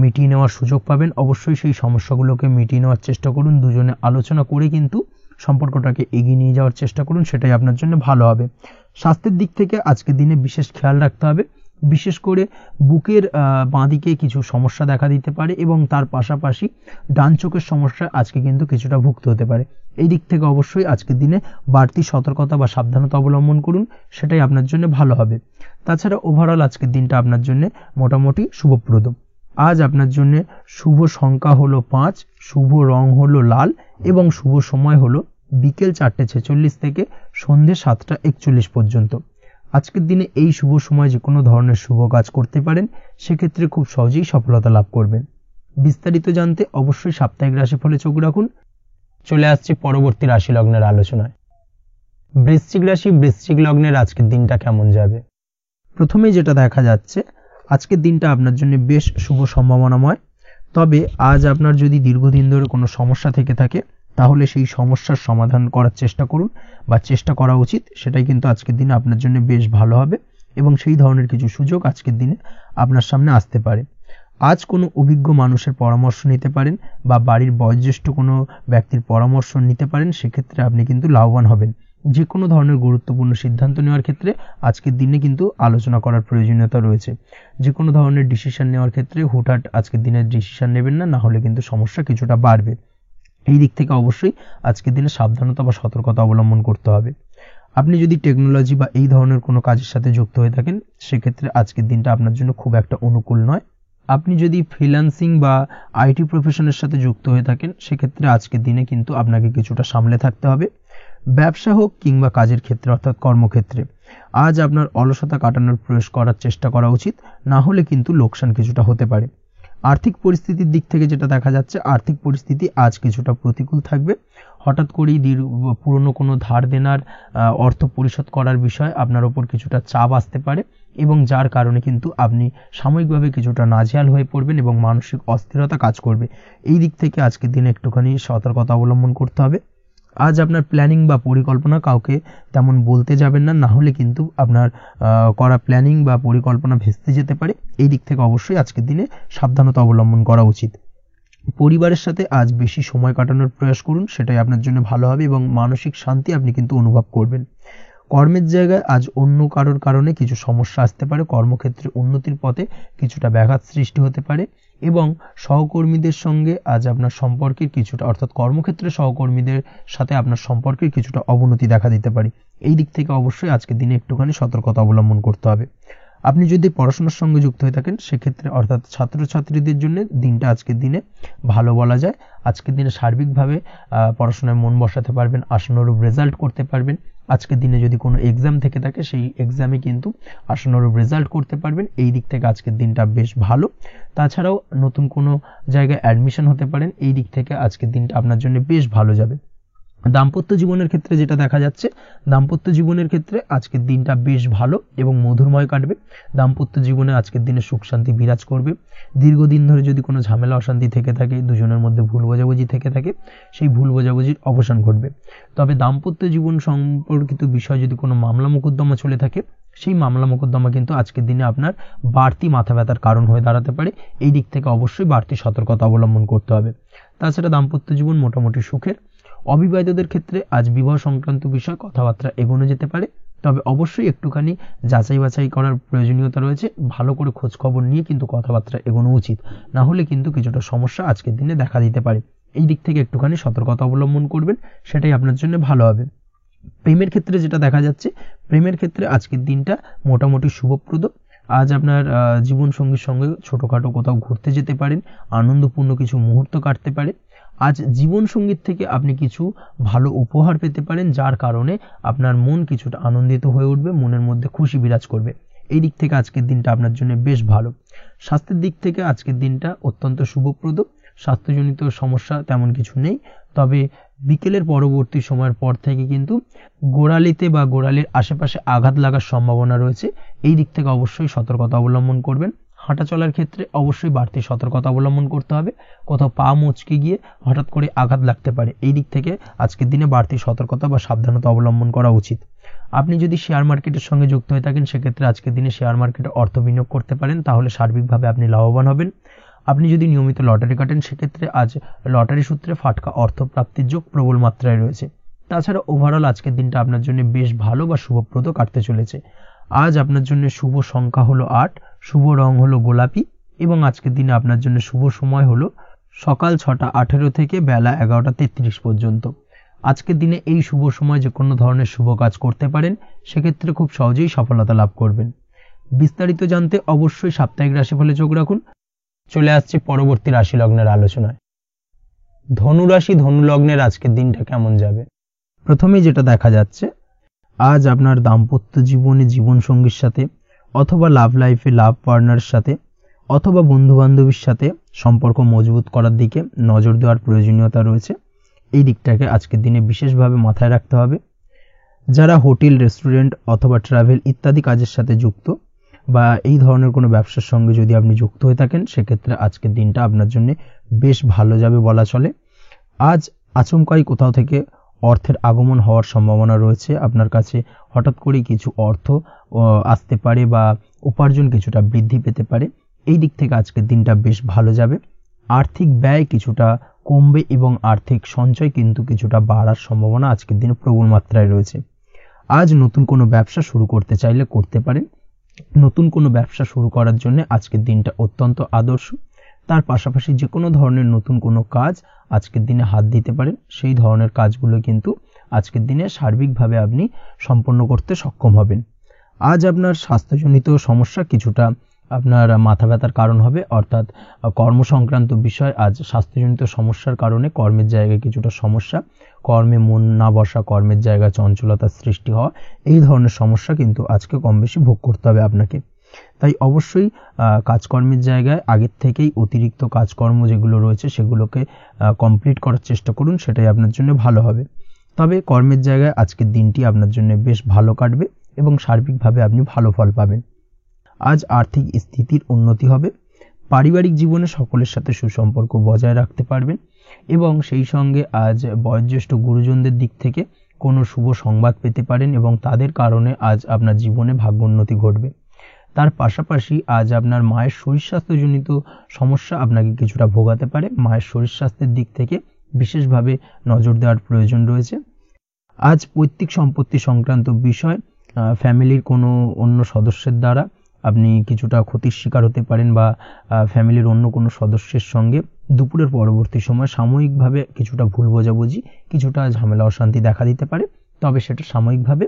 মিটিয়ে নেওয়ার সুযোগ পাবেন। অবশ্যই সেই সমস্যাগুলোকে মিটিয়ে নেওয়ার চেষ্টা করুন। দুজনে আলোচনা করে কিন্তু সম্পর্কটাকে এগিয়ে নিয়ে যাওয়ার চেষ্টা করুন, সেটাই আপনার জন্য ভালো হবে। স্বাস্থ্যের দিক থেকে আজকের দিনে বিশেষ খেয়াল রাখতে হবে। বিশেষ করে বুকের বাঁদিকে কিছু সমস্যা দেখা দিতে পারে এবং তার পাশাপাশি ডান চোখের সমস্যা আজকে কিন্তু কিছুটা ভুগতে হতে পারে। এই দিক থেকে অবশ্যই আজকের দিনে বাড়তি সতর্কতা বা সাবধানতা অবলম্বন করুন, সেটাই আপনার জন্য ভালো হবে। তাছাড়া ওভারঅল আজকের দিনটা আপনার জন্য মোটামুটি শুভপ্রদ। আজ আপনার জন্য শুভ সংখ্যা হলো 5, শুভ রং হলো লাল এবং শুভ সময় হলো বিকেল 4:46 থেকে সন্ধ্যে 7:41 পর্যন্ত। আজকের দিনে এই শুভ সময় যে কোনো ধরনের শুভ কাজ করতে পারেন, সেক্ষেত্রে খুব সহজেই সফলতা লাভ করবেন। বিস্তারিত জানতে অবশ্যই সাপ্তাহিক রাশিফলে চোখ রাখুন। চলে আসছে পরবর্তী রাশি লগ্নের আলোচনায়। বৃশ্চিক রাশি, বৃশ্চিক লগ্নের আজকের দিনটা কেমন যাবে? প্রথমেই যেটা দেখা যাচ্ছে, আজকের দিনটা আপনার জন্য বেশ শুভ সম্ভাবনাময়। তবে আজ আপনার যদি দীর্ঘদিন ধরে কোনো সমস্যা থেকে থাকে, তাহলে সেই সমস্যার সমাধান করার চেষ্টা করুন বা চেষ্টা করা উচিত, সেটাই কিন্তু আজকের দিনে আপনার জন্য বেশ ভালো হবে এবং সেই ধরনের কিছু সুযোগ আজকের দিনে আপনার সামনে আসতে পারে। আজ কোনো অভিজ্ঞ মানুষের পরামর্শ নিতে পারেন বা বাড়ির বয়োজ্যেষ্ঠ কোনো ব্যক্তির পরামর্শ নিতে পারেন, সেক্ষেত্রে আপনি কিন্তু লাভবান হবেন। যে কোনো ধরনের গুরুত্বপূর্ণ সিদ্ধান্ত নেওয়ার ক্ষেত্রে আজকের দিনে কিন্তু আলোচনা করার প্রয়োজনীয়তা রয়েছে। যে কোনো ধরনের ডিসিশন নেওয়ার ক্ষেত্রে হুটহাট আজকের দিনে ডিসিশন নেবেন না, না হলে কিন্তু সমস্যা কিছুটা বাড়বে। এই দিক থেকে অবশ্যই আজকের দিনে সাবধানতা বা সতর্কতা অবলম্বন করতে হবে। আপনি যদি টেকনোলজি বা এই ধরনের কোনো কাজের সাথে যুক্ত হয়ে থাকেন, সেক্ষেত্রে আজকের দিনটা আপনার জন্য খুব একটা অনুকূল নয়। আপনি যদি ফ্রিল্যান্সিং বা আইটি প্রফেশনের সাথে যুক্ত হয়ে থাকেন, সেক্ষেত্রে আজকের দিনে কিন্তু আপনাকে কিছুটা সামলে থাকতে হবে। ব্যবসা হোক কিংবা কাজের ক্ষেত্রে অর্থাৎ কর্মক্ষেত্রে আজ আপনার অলসতা কাটানোর প্রয়াস করার চেষ্টা করা উচিত, না হলে কিন্তু লোকসান কিছুটা হতে পারে। আর্থিক পরিস্থিতির দিক থেকে যেটা দেখা যাচ্ছে, আর্থিক পরিস্থিতি আজ কিছুটা প্রতিকূল থাকবে। হঠাৎ করেই পুরনো কোনো ধার দেনার অর্থ পরিশোধ করার বিষয়ে আপনার ওপর কিছুটা চাপ আসতে পারে এবং যার কারণে কিন্তু আপনি সাময়িকভাবে কিছুটা নাজেহাল হয়ে পড়বেন এবং মানসিক অস্থিরতা কাজ করবে। এই দিক থেকে আজকের দিনে একটুখানি সতর্কতা অবলম্বন করতে হবে। আজ আপনার প্ল্যানিং বা পরিকল্পনা কাউকে তেমন বলতে যাবেন না, না হলে কিন্তু আপনার করা প্ল্যানিং বা পরিকল্পনা ভেস্তে যেতে পারে। এই দিক থেকে অবশ্যই আজকের দিনে সাবধানতা অবলম্বন করা উচিত। পরিবারের সাথে আজ বেশি সময় কাটানোর প্রয়াস করুন, সেটাই আপনার জন্য ভালো হবে এবং মানসিক শান্তি আপনি কিন্তু অনুভব করবেন। কর্মের জায়গায় আজ অন্য কারোর কারণে কিছু সমস্যা আসতে পারে, কর্মক্ষেত্রে উন্নতির পথে কিছুটা ব্যাঘাত সৃষ্টি হতে পারে এবং সহকর্মীদের সঙ্গে আজ আপনার সম্পর্কের কিছুটা অর্থাৎ কর্মক্ষেত্রে সহকর্মীদের সাথে আপনার সম্পর্কের কিছুটা অবনতি দেখা দিতে পারে। এই দিক থেকে অবশ্যই আজকের দিনে একটুখানি সতর্কতা অবলম্বন করতে হবে। আপনি যদি পড়াশোনার সঙ্গে যুক্ত হয়ে থাকেন, সেক্ষেত্রে অর্থাৎ ছাত্রছাত্রীদের জন্য দিনটা আজকের দিনে ভালো বলা যায়। আজকের দিনে সার্বিকভাবে পড়াশোনায় মন বসাতে পারবেন, আশানুরূপ রেজাল্ট করতে পারবেন। আজকের দিনে যদি কোনো এক্সাম থেকে থাকে, সেই এক্সামে কিন্তু আশানুরূপ রেজাল্ট করতে পারবেন। এই দিক থেকে আজকের দিনটা বেশ ভালো। তাছাড়াও নতুন কোনো জায়গায় অ্যাডমিশন হতে পারেন, এই দিক থেকে আজকের দিনটা আপনার জন্য বেশ ভালো যাবে। দাম্পত্য জীবনের ক্ষেত্রে যেটা দেখা যাচ্ছে, দাম্পত্য জীবনের ক্ষেত্রে আজকের দিনটা বেশ ভালো এবং মধুরময় কাটবে। দাম্পত্য জীবনে আজকের দিনে সুখ শান্তি বিরাজ করবে। দীর্ঘদিন ধরে যদি কোনো ঝামেলা অশান্তি থেকে থাকে, দুজনের মধ্যে ভুল বোঝাবুঝি থেকে থাকে, সেই ভুল বোঝাবুঝির অবসান ঘটবে। তবে দাম্পত্য জীবন সম্পর্কিত বিষয় যদি কোনো মামলা মোকদ্দমা চলে থাকে, সেই মামলা মোকদ্দমা কিন্তু আজকের দিনে আপনার বাড়তি মাথা ব্যথার কারণ হয়ে দাঁড়াতে পারে। এই দিক থেকে অবশ্যই বাড়তি সতর্কতা অবলম্বন করতে হবে। তাছাড়া দাম্পত্য জীবন মোটামুটি সুখের। অবিবাহিতদের ক্ষেত্রে আজ বিবাহ সংক্রান্ত বিষয় কথাবার্তা এগোনো যেতে পারে, তবে অবশ্যই একটুখানি যাচাই বাছাই করার প্রয়োজনীয়তা রয়েছে। ভালো করে খোঁজ খবর নিয়ে কিন্তু কথাবার্তা এগোনো উচিত, না হলে কিন্তু কিছুটা সমস্যা আজকের দিনে দেখা দিতে পারে। এই দিক থেকে একটুখানি সতর্কতা অবলম্বন করবেন, সেটাই আপনার জন্য ভালো হবে। প্রেমের ক্ষেত্রে যেটা দেখা যাচ্ছে, প্রেমের ক্ষেত্রে আজকের দিনটা মোটামুটি শুভপ্রদ। আজ আপনার জীবন সঙ্গীর সঙ্গে ছোটখাটো কোথাও ঘুরতে যেতে পারেন, আনন্দপূর্ণ কিছু মুহূর্ত কাটতে পারে। আজ জীবন সঙ্গীত থেকে আপনি কিছু ভালো উপহার পেতে পারেন, যার কারণে আপনার মন কিছুটা আনন্দিত হয়ে উঠবে, মনের মধ্যে খুশি বিরাজ করবে। এই দিক থেকে আজকের দিনটা আপনার জন্য বেশ ভালো। স্বাস্থ্যের দিক থেকে আজকের দিনটা অত্যন্ত শুভপ্রদ। স্বাস্থ্যজনিত সমস্যা তেমন কিছু নেই, তবে বিকেলের পরবর্তী সময়ের পর থেকে কিন্তু গোড়ালিতে বা গোড়ালির আশেপাশে আঘাত লাগার সম্ভাবনা রয়েছে। এই দিক থেকে অবশ্যই সতর্কতা অবলম্বন করবেন। হাঁটা চলার ক্ষেত্রে অবশ্যই বাড়তি সতর্কতা অবলম্বন করতে হবে, কোথাও পা মচকে গিয়ে হঠাৎ করে আঘাত লাগতে পারে। এই দিক থেকে আজকের দিনে বাড়তি সতর্কতা বা সাবধানতা অবলম্বন করা উচিত। আপনি যদি শেয়ার মার্কেটের সঙ্গে যুক্ত হয়ে থাকেন, সেক্ষেত্রে আজকের দিনে শেয়ার মার্কেটে অর্থ বিনিয়োগ করতে পারেন, তাহলে সার্বিকভাবে আপনি লাভবান হবেন। আপনি যদি নিয়মিত লটারি কাটেন, সেক্ষেত্রে আজ লটারি সূত্রে ফাটকা অর্থ প্রাপ্তির যোগ প্রবল মাত্রায় রয়েছে। তাছাড়া ওভারঅল আজকের দিনটা আপনার জন্য বেশ ভালো বা শুভপ্রদ কাটতে চলেছে। আজ আপনার জন্য শুভ সংখ্যা হলো 8, শুভ রং হলো গোলাপি এবং আজকের দিনে আপনার জন্য শুভ সময় হলো সকাল 6:18 থেকে বেলা 11:33 পর্যন্ত। আজকের দিনে এই শুভ সময় যে কোনো ধরনের শুভ কাজ করতে পারেন, সেক্ষেত্রে খুব সহজেই সফলতা লাভ করবেন। বিস্তারিত জানতে অবশ্যই সাপ্তাহিক রাশিফলে চোখ রাখুন। চলে আসছে পরবর্তী রাশি লগ্নের আলোচনায়। ধনুরাশি ধনু লগ্নের আজকের দিনটা কেমন যাবে? প্রথমেই যেটা দেখা যাচ্ছে, আজ আপনার দাম্পত্য জীবনে জীবনসঙ্গীর সাথে অথবা লাভ লাইফে লাভ পার্টনারের সাথে অথবা বন্ধু বান্ধবীর সাথে সম্পর্ক মজবুত করার দিকে নজর দেওয়ার প্রয়োজনীয়তা রয়েছে। এই দিকটাকে আজকের দিনে বিশেষভাবে মাথায় রাখতে হবে। যারা হোটেল, রেস্টুরেন্ট অথবা ট্রাভেল ইত্যাদি কাজের সাথে যুক্ত বা এই ধরনের কোনো ব্যবসার সঙ্গে যদি আপনি যুক্ত হয়ে থাকেন, সেক্ষেত্রে আজকের দিনটা আপনার জন্য বেশ ভালো যাবে বলা চলে। আজ আচমকাই কোথাও থেকে অর্থের আগমন হওয়ার সম্ভাবনা রয়েছে। আপনার কাছে হঠাৎ করেই কিছু অর্থ আসতে পারে বা উপার্জন কিছুটা বৃদ্ধি পেতে পারে। এই দিক থেকে আজকের দিনটা বেশ ভালো যাবে। আর্থিক ব্যয় কিছুটা কমবে এবং আর্থিক সঞ্চয় কিন্তু কিছুটা বাড়ার সম্ভাবনা আজকের দিনে প্রবল মাত্রায় রয়েছে। আজ নতুন কোনো ব্যবসা শুরু করতে চাইলে করতে পারেন। নতুন কোনো ব্যবসা শুরু করার জন্য আজকের দিনটা অত্যন্ত আদর্শ। তার পাশাপাশি যে কোনো ধরনের নতুন কোনো কাজ আজকের দিনে হাত দিতে পারেন। সেই ধরনের কাজগুলো কিন্তু আজকের দিনে সার্বিকভাবে আপনি সম্পন্ন করতে সক্ষম হবেন। আজ আপনার স্বাস্থ্যজনিত সমস্যা কিছুটা আপনার মাথা ব্যথার কারণ হবে, অর্থাৎ কর্ম সংক্রান্ত বিষয়। আজ স্বাস্থ্যজনিত সমস্যার কারণে কর্মের জায়গায় কিছুটা সমস্যা, কর্মে মন না বসা, কর্মের জায়গায় চঞ্চলতার সৃষ্টি হওয়া, এই ধরনের সমস্যা কিন্তু আজকে কম বেশি ভোগ করতে হবে আপনাকে। তাই অবশ্যই কাজকর্মের জায়গায় আগের থেকেই অতিরিক্ত কাজকর্ম যেগুলো রয়েছে সেগুলোকে কমপ্লিট করার চেষ্টা করুন, সেটাই আপনার জন্য ভালো হবে। তবে কর্মের জায়গায় আজকের দিনটি আপনার জন্য বেশ ভালো কাটবে এবং সার্বিকভাবে আপনি ভালো ফল পাবেন। আজ আর্থিক স্থিতির উন্নতি হবে। পারিবারিক জীবনে সকলের সাথে সুসম্পর্ক বজায় রাখতে পারবেন এবং সেই সঙ্গে আজ বয়োজ্যেষ্ঠ গুরুজনদের দিক থেকে কোনো শুভ সংবাদ পেতে পারেন এবং তাদের কারণে আজ আপনার জীবনে ভাগ্যোন্নতি ঘটবে। তার পাশাপাশি আজ আপনার মায়ের শরীর স্বাস্থ্যজনিত সমস্যা আপনাকে কিছুটা ভোগাতে পারে। মায়ের শরীর স্বাস্থ্যের দিক থেকে বিশেষভাবে নজর দেওয়ার প্রয়োজন রয়েছে। আজ পৈতৃক সম্পত্তি সংক্রান্ত বিষয়, ফ্যামিলির কোনো অন্য সদস্যের দ্বারা আপনি কিছুটা ক্ষতির শিকার হতে পারেন বা ফ্যামিলির অন্য কোনো সদস্যের সঙ্গে দুপুরের পরবর্তী সময় সাময়িকভাবে কিছুটা ভুল বোঝাবুঝি, কিছুটা ঝামেলা অশান্তি দেখা দিতে পারে, তবে সেটা সাময়িকভাবে।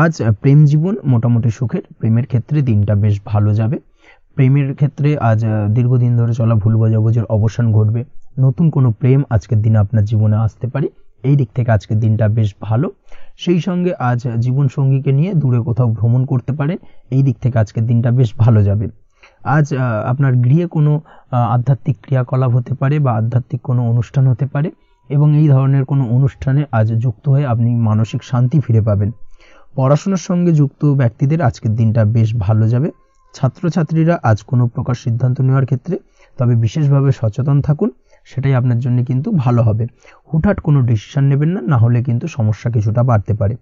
আজ প্রেম জীবন মোটামুটি সুখের। প্রেমের ক্ষেত্রে দিনটা বেশ ভালো যাবে। প্রেমের ক্ষেত্রে আজ দীর্ঘদিন ধরে চলা ভুল বোঝাবুঝির অবসান ঘটবে। নতুন কোনো প্রেম আজকের দিনে আপনার জীবনে আসতে পারে। এই দিক থেকে আজকের দিনটা বেশ ভালো। সেই সঙ্গে আজ জীবন সঙ্গীকে নিয়ে দূরে কোথাও ভ্রমণ করতে পারেন। এই দিক থেকে আজকের দিনটা বেশ ভালো যাবে। আজ আপনার গৃহে কোনো আধ্যাত্মিক ক্রিয়াকলাপ হতে পারে বা আধ্যাত্মিক কোনো অনুষ্ঠান হতে পারে এবং এই ধরনের কোনো অনুষ্ঠানে আজ যুক্ত হয়ে আপনি মানসিক শান্তি ফিরে পাবেন। পড়াশোনার সঙ্গে যুক্ত ব্যক্তিদের আজকের দিনটা বেশ ভালো যাবে। ছাত্রছাত্রীরা আজ কোনো প্রকার সিদ্ধান্ত নেওয়ার ক্ষেত্রে তবে বিশেষভাবে সচেতন থাকুন, সেটাই আপনার জন্য কিন্তু ভালো হবে। হুটহাট কোনো ডিসিশন নেবেন না, না হলে কিন্তু সমস্যা কিছুটা বাড়তে পারে।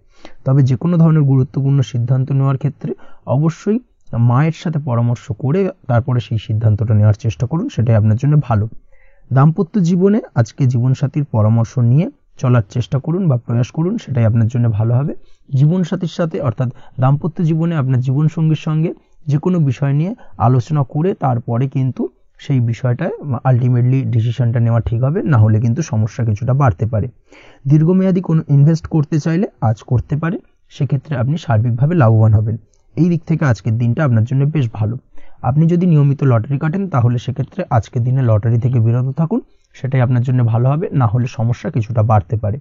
তবে যে কোনো ধরনের গুরুত্বপূর্ণ সিদ্ধান্ত নেওয়ার ক্ষেত্রে অবশ্যই মায়ের সাথে পরামর্শ করে তারপরে সেই সিদ্ধান্তটা নেওয়ার চেষ্টা করুন, সেটাই আপনার জন্য ভালো। দাম্পত্য জীবনে আজকে জীবনসাথীর পরামর্শ নিয়ে চলার চেষ্টা করুন বা প্রয়াস করুন, সেটাই আপনার জন্য ভালো হবে। জীবনসাথীর সাথে অর্থাৎ দাম্পত্য জীবনে আপনার জীবনসঙ্গীর সঙ্গে যে কোনো বিষয় নিয়ে আলোচনা করে তারপরে কিন্তু সেই বিষয়টায় আলটিমেটলি ডিসিশনটা নেওয়া ঠিক হবে, না হলে কিন্তু সমস্যা কিছুটা বাড়তে পারে। দীর্ঘমেয়াদী কোনো ইনভেস্ট করতে চাইলে আজ করতে পারে, সেক্ষেত্রে আপনি সার্বিকভাবে লাভবান হবেন। এই দিক থেকে আজকের দিনটা আপনার জন্য বেশ ভালো। আপনি যদি নিয়মিত লটারি কাটেন তাহলে সেক্ষেত্রে আজকের দিনে লটারি থেকে বিরত থাকুন, সেটাই আপনার জন্য ভালো হবে, না হলে সমস্যা কিছুটা বাড়তে পারে।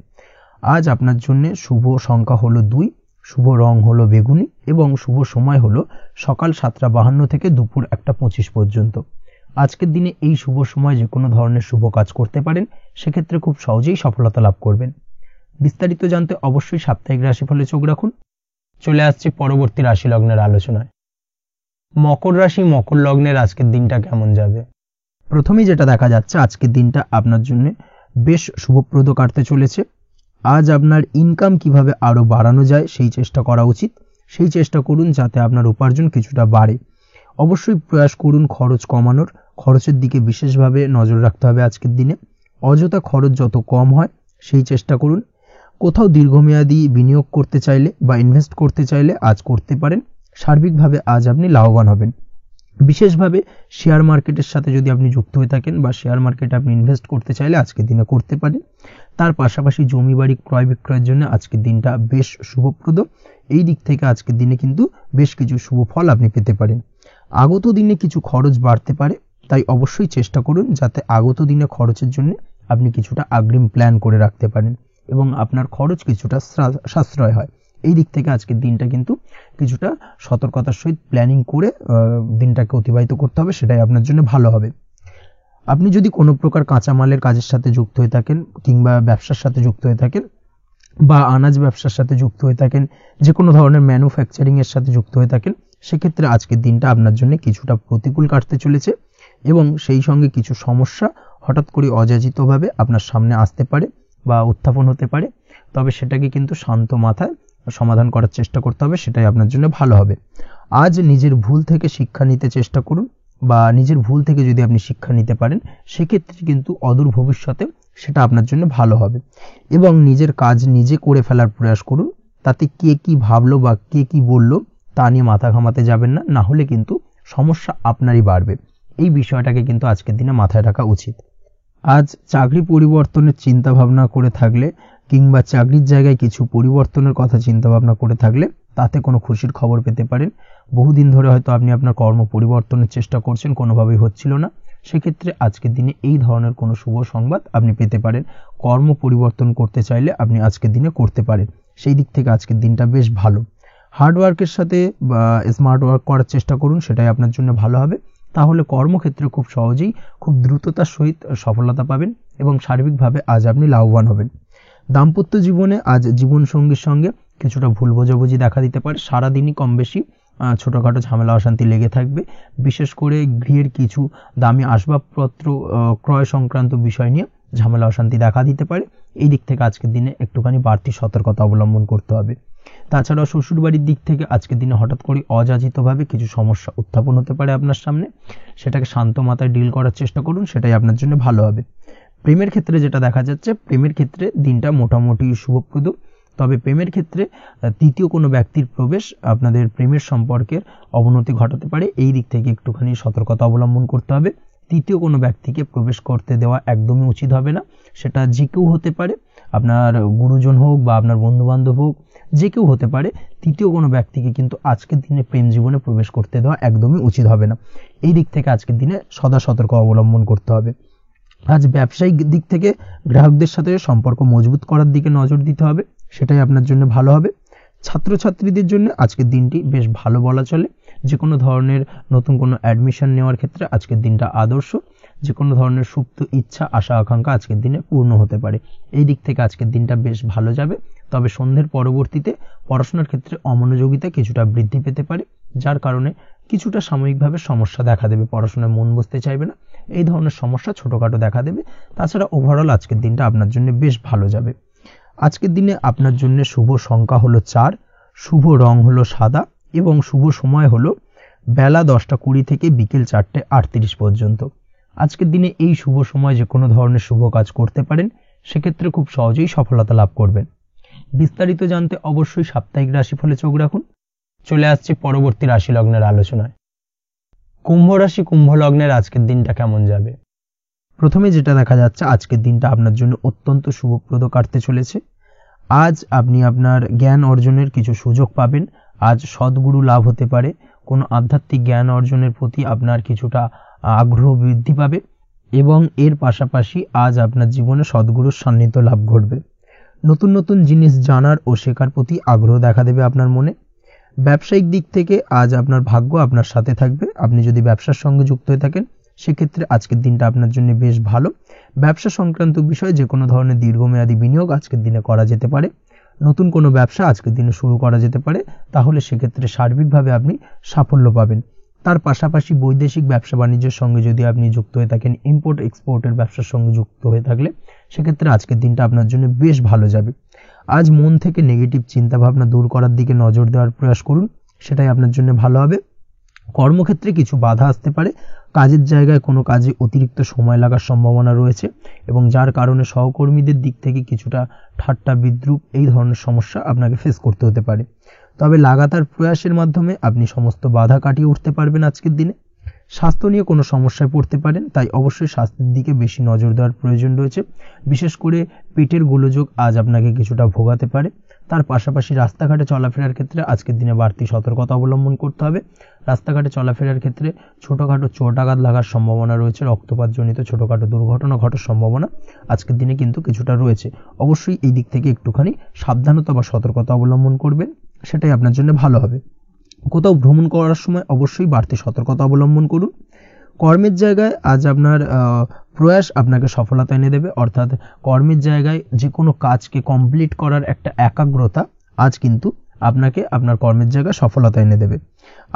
আজ আপনার জন্য শুভ সংখ্যা হলো 2, শুভ রং হলো বেগুনি এবং শুভ সময় হলো সকাল 7:52 থেকে দুপুর 1:25 পর্যন্ত। আজকের দিনে এই শুভ সময় যে কোনো ধরনের শুভ কাজ করতে পারেন, সেক্ষেত্রে খুব সহজেই সফলতা লাভ করবেন। বিস্তারিত জানতে অবশ্যই সাপ্তাহিক রাশিফলে চোখ রাখুন। চলে আসছে পরবর্তী রাশি লগ্নের আলোচনায়। মকর রাশি মকর লগ্নের আজকের দিনটা কেমন যাবে? প্রথমেই যেটা দেখা যাচ্ছে, আজকের দিনটা আপনার জন্য বেশ শুভপ্রদ কাটতে চলেছে। আজ আপনার ইনকাম কিভাবে আরো বাড়ানো যায় সেই চেষ্টা করা উচিত। সেই চেষ্টা করুন যাতে আপনার উপার্জন কিছুটা বাড়ে। অবশ্যই প্রয়াস করুন খরচ কমানোর। খরচের দিকে বিশেষভাবে নজর রাখতে হবে আজকের দিনে। অযথা খরচ যত কম হয় সেই চেষ্টা করুন। কোথাও দীর্ঘমেয়াদী বিনিয়োগ করতে চাইলে বা ইনভেস্ট করতে চাইলে আজ করতে পারেন। সার্বিকভাবে আজ আপনি লাভবান হবেন। বিশেষভাবে শেয়ার মার্কেটের সাথে যদি আপনি যুক্ত হয়ে থাকেন বা শেয়ার মার্কেটে আপনি ইনভেস্ট করতে চাইলে আজকের দিনে করতে পারেন। তার পাশাপাশি জমি বাড়ি ক্রয় বিক্রয়ের জন্য আজকের দিনটা বেশ শুভপ্রদ। এই দিক থেকে আজকের দিনে কিন্তু বেশ কিছু শুভ ফল আপনি পেতে পারেন। আগত দিনে কিছু খরচ বাড়তে পারে, তাই অবশ্যই চেষ্টা করুন যাতে আগত দিনে খরচের জন্য আপনি কিছুটা অগ্রিম প্ল্যান করে রাখতে পারেন এবং আপনার খরচ কিছুটা সাশ্রয় হয়। এই দিক থেকে আজকের দিনটা কিন্তু কিছুটা সতর্কতার সহিত প্ল্যানিং করে দিনটাকে অতিবাহিত করতে হবে, সেটাই আপনার জন্য ভালো হবে। আপনি যদি কোনো প্রকার কাঁচামালের কাজের সাথে যুক্ত হয়ে থাকেন কিংবা ব্যবসার সাথে যুক্ত হয়ে থাকেন বা আনাজ ব্যবসার সাথে যুক্ত হয়ে থাকেন, যে কোনো ধরনের ম্যানুফ্যাকচারিং এর সাথে যুক্ত হয়ে থাকেন, সেক্ষেত্রে আজকের দিনটা আপনার জন্য কিছুটা প্রতিকূল কাটতে চলেছে এবং সেই সঙ্গে কিছু সমস্যা হঠাৎ করে অযাচিতভাবে আপনার সামনে আসতে পারে। বা উত্থাপন হতে পারে, তবে সেটাকে কিন্তু শান্ত মাথায় সমাধান করার চেষ্টা করতে হবে, সেটাই আপনার জন্য ভালো হবে। আজ নিজের ভুল থেকে শিক্ষা নিতে চেষ্টা করুন, বা নিজের ভুল থেকে যদি আপনি শিক্ষা নিতে পারেন সেক্ষেত্রে কিন্তু অদূর ভবিষ্যতে সেটা আপনার জন্য ভালো হবে। এবং নিজের কাজ নিজে করে ফেলার প্রয়াস করুন, তাতে কে কি ভাবলো বা কে কি বললো তা নিয়ে মাথা ঘামাতে যাবেন না, না হলে কিন্তু সমস্যা আপনারই বাড়বে। এই বিষয়টাকে কিন্তু আজকের দিনে মাথায় রাখা উচিত। আজ চাকরি পরিবর্তনের চিন্তা ভাবনা করে থাকলে কিংবা চাকরির জায়গায় কিছু পরিবর্তনের কথা চিন্তা ভাবনা করে থাকলে তাতে কোনো খুশির খবর পেতে পারেন। বহুদিন ধরে হয়তো আপনি আপনার কর্ম পরিবর্তনের চেষ্টা করছেন, কোনোভাবেই হচ্ছিল না, সেক্ষেত্রে আজকের দিনে এই ধরনের কোনো শুভ সংবাদ আপনি পেতে পারেন। কর্ম পরিবর্তন করতে চাইলে আপনি আজকের দিনে করতে পারেন, সেই দিক থেকে আজকের দিনটা বেশ ভালো। হার্ডওয়ার্কের সাথে বা স্মার্ট ওয়ার্ক করার চেষ্টা করুন, সেটাই আপনার জন্য ভালো হবে। তাহলে কর্মক্ষেত্রে খুব সহজেই খুব দ্রুততার সহিত সফলতা পাবেন এবং সার্বিকভাবে আজ আপনি লাভবান হবেন। দাম্পত্য জীবনে আজ জীবনসঙ্গীর সঙ্গে কিছুটা ভুল বোঝাবুঝি দেখা দিতে পারে। সারাদিনই কম বেশি ছোটোখাটো ঝামেলা অশান্তি লেগে থাকবে, বিশেষ করে গৃহের কিছু দামি আসবাবপত্র ক্রয় সংক্রান্ত বিষয় নিয়ে ঝামেলা অশান্তি দেখা দিতে পারে। এই দিক থেকে আজকের দিনে একটুখানি বাড়তি সতর্কতা অবলম্বন করতে হবে। তাছাড়াও শ্বশুরবাড়ির দিক থেকে আজকের দিনে হঠাৎ করে অযাচিতভাবে কিছু সমস্যা উত্থাপন হতে পারে আপনার সামনে, সেটাকে শান্ত মাথায় ডিল করার চেষ্টা করুন, সেটাই আপনার জন্য ভালো হবে। প্রেমের ক্ষেত্রে যেটা দেখা যাচ্ছে, প্রেমের ক্ষেত্রে দিনটা মোটামুটি শুভপ্রদ, তবে প্রেমের ক্ষেত্রে তৃতীয় কোনো ব্যক্তির প্রবেশ আপনাদের প্রেমের সম্পর্কের অবনতি ঘটাতে পারে। এই দিক থেকে একটুখানি সতর্কতা অবলম্বন করতে হবে। তৃতীয় কোনো ব্যক্তিকে প্রবেশ করতে দেওয়া একদমই উচিত হবে না, সেটা যে কেউ হতে পারে, আপনার গুরুজন হোক বা আপনার বন্ধুবান্ধব হোক, যে কেউ হতে পারে। তৃতীয় কোনো ব্যক্তিকে কিন্তু আজকের দিনে প্রেম জীবনে প্রবেশ করতে দেওয়া একদমই উচিত হবে না। এই দিক থেকে আজকের দিনে সদা সতর্ক অবলম্বন করতে হবে। আজ ব্যবসায়িক দিক থেকে গ্রাহকদের সাথে সম্পর্ক মজবুত করার দিকে নজর দিতে হবে, সেটাই আপনার জন্য ভালো হবে। ছাত্রছাত্রীদের জন্য আজকের দিনটি বেশ ভালো বলা চলে। যে কোনো ধরনের নতুন কোনো অ্যাডমিশন নেওয়ার ক্ষেত্রে আজকের দিনটা আদর্শ। যে কোনো ধরনের সুপ্ত ইচ্ছা আশা আকাঙ্ক্ষা আজকের দিনে পূর্ণ হতে পারে। এই দিক থেকে আজকের দিনটা বেশ ভালো যাবে। তবে সন্ধ্যের পরবর্তীতে পড়াশোনার ক্ষেত্রে অমনোযোগিতা কিছুটা বৃদ্ধি পেতে পারে, যার কারণে কিছুটা সাময়িকভাবে সমস্যা দেখা দেবে, পড়াশোনায় মন বসতে চাইবে না, এই ধরনের সমস্যা ছোটোখাটো দেখা দেবে। তাছাড়া ওভারঅল আজকের দিনটা আপনার জন্য বেশ ভালো যাবে। আজকের দিনে আপনার জন্য শুভ সংখ্যা হলো 4, শুভ রং হলো সাদা এবং শুভ সময় হলো বেলা 10:20 থেকে বিকেল 4:38 পর্যন্ত। আজকের দিনে এই শুভ সময় যে কোনো ধরনের শুভ কাজ করতে পারেন, সেক্ষেত্রে খুব সহজেই সফলতা লাভ করবেন। বিস্তারিত জানতে অবশ্যই সাপ্তাহিক রাশিফলে চোখ রাখুন। চলে আসছে পরবর্তী রাশি লগ্নের আলোচনায়। কুম্ভ রাশি কুম্ভ লগ্নের আজকের দিনটা কেমন যাবে? প্রথমে যেটা দেখা যাচ্ছে, আজকের দিনটা আপনার জন্য অত্যন্ত শুভপ্রদ কাটতে চলেছে। আজ আপনি আপনার জ্ঞান অর্জনের কিছু সুযোগ পাবেন। আজ সদ্গুরু লাভ হতে পারে, কোনো আধ্যাত্মিক জ্ঞান অর্জনের প্রতি আপনার কিছুটা আগ্রহ বৃদ্ধি পাবে এবং এর পাশাপাশি আজ আপনার জীবনে সদ্গুরুর সান্নিধ্য লাভ ঘটবে। নতুন নতুন জিনিস জানার ও শেখার প্রতি আগ্রহ দেখা দেবে আপনার মনে। ব্যবসায়িক দিক থেকে আজ আপনার ভাগ্য আপনার সাথে থাকবে। আপনি যদি ব্যবসার সঙ্গে যুক্ত হয়ে থাকেন, সেক্ষেত্রে আজকের দিনটা আপনার জন্য বেশ ভালো। ব্যবসা সংক্রান্ত বিষয়ে যে কোনো ধরনের দীর্ঘমেয়াদী বিনিয়োগ আজকের দিনে করা যেতে পারে। নতুন কোনো ব্যবসা আজকের দিনে শুরু করা যেতে পারে, তাহলে সেক্ষেত্রে সার্বিকভাবে আপনি সাফল্য পাবেন। তার পাশাপাশি বৈদেশিক ব্যবসা বাণিজ্যের সঙ্গে যদি আপনি যুক্ত হয়ে থাকেন, ইম্পোর্ট এক্সপোর্টের ব্যবসার সঙ্গে যুক্ত হয়ে থাকলে, সেক্ষেত্রে আজকের দিনটা আপনার জন্য বেশ ভালো যাবে। আজ মন থেকে নেগেটিভ চিন্তাভাবনা দূর করার দিকে নজর দেওয়ার প্রয়াস করুন, সেটাই আপনার জন্য ভালো হবে। কর্মক্ষেত্রে কিছু বাধা আসতে পারে, কাজের জায়গায় কোনো কাজে অতিরিক্ত সময় লাগার সম্ভাবনা রয়েছে এবং যার কারণে সহকর্মীদের দিক থেকে কিছুটা ঠাট্টা বিদ্রূপ এই ধরনের সমস্যা আপনাকে ফেস করতে হতে পারে। তবে লাগাতার প্রয়াসের মাধ্যমে আপনি সমস্ত বাধা কাটিয়ে উঠতে পারবেন আজকের দিনে। স্বাস্থ্য নিয়ে কোনো সমস্যায় পড়তে পারেন, তাই অবশ্যই স্বাস্থ্যের দিকে বেশি নজর দেওয়ার প্রয়োজন রয়েছে। বিশেষ করে পেটের গোলযোগ আজ আপনাকে কিছুটা ভোগাতে পারে। তার পাশাপাশি রাস্তাঘাটে চলাফেরার ক্ষেত্রে আজকের দিনে বাড়তি সতর্কতা অবলম্বন করতে হবে। রাস্তাঘাটে চলাফেরার ক্ষেত্রে ছোটোখাটো চোট আঘাত লাগার সম্ভাবনা রয়েছে, রক্তপাতজনিত ছোটোখাটো দুর্ঘটনা ঘটার সম্ভাবনা আজকের দিনে কিন্তু কিছুটা রয়েছে। অবশ্যই এই দিক থেকে একটুখানি সাবধানতা বা সতর্কতা অবলম্বন করবেন, সেটাই আপনার জন্য ভালো হবে। কোথাও ভ্রমণ করার সময় অবশ্যই বাড়তি সতর্কতা অবলম্বন করুন। কর্মের জায়গায় আজ আপনার প্রয়াস আপনাকে সফলতা এনে দেবে, অর্থাৎ কর্মের জায়গায় যে কোনো কাজকে কমপ্লিট করার একটা একাগ্রতা আজ কিন্তু আপনাকে আপনার কর্মের জায়গায় সফলতা এনে দেবে।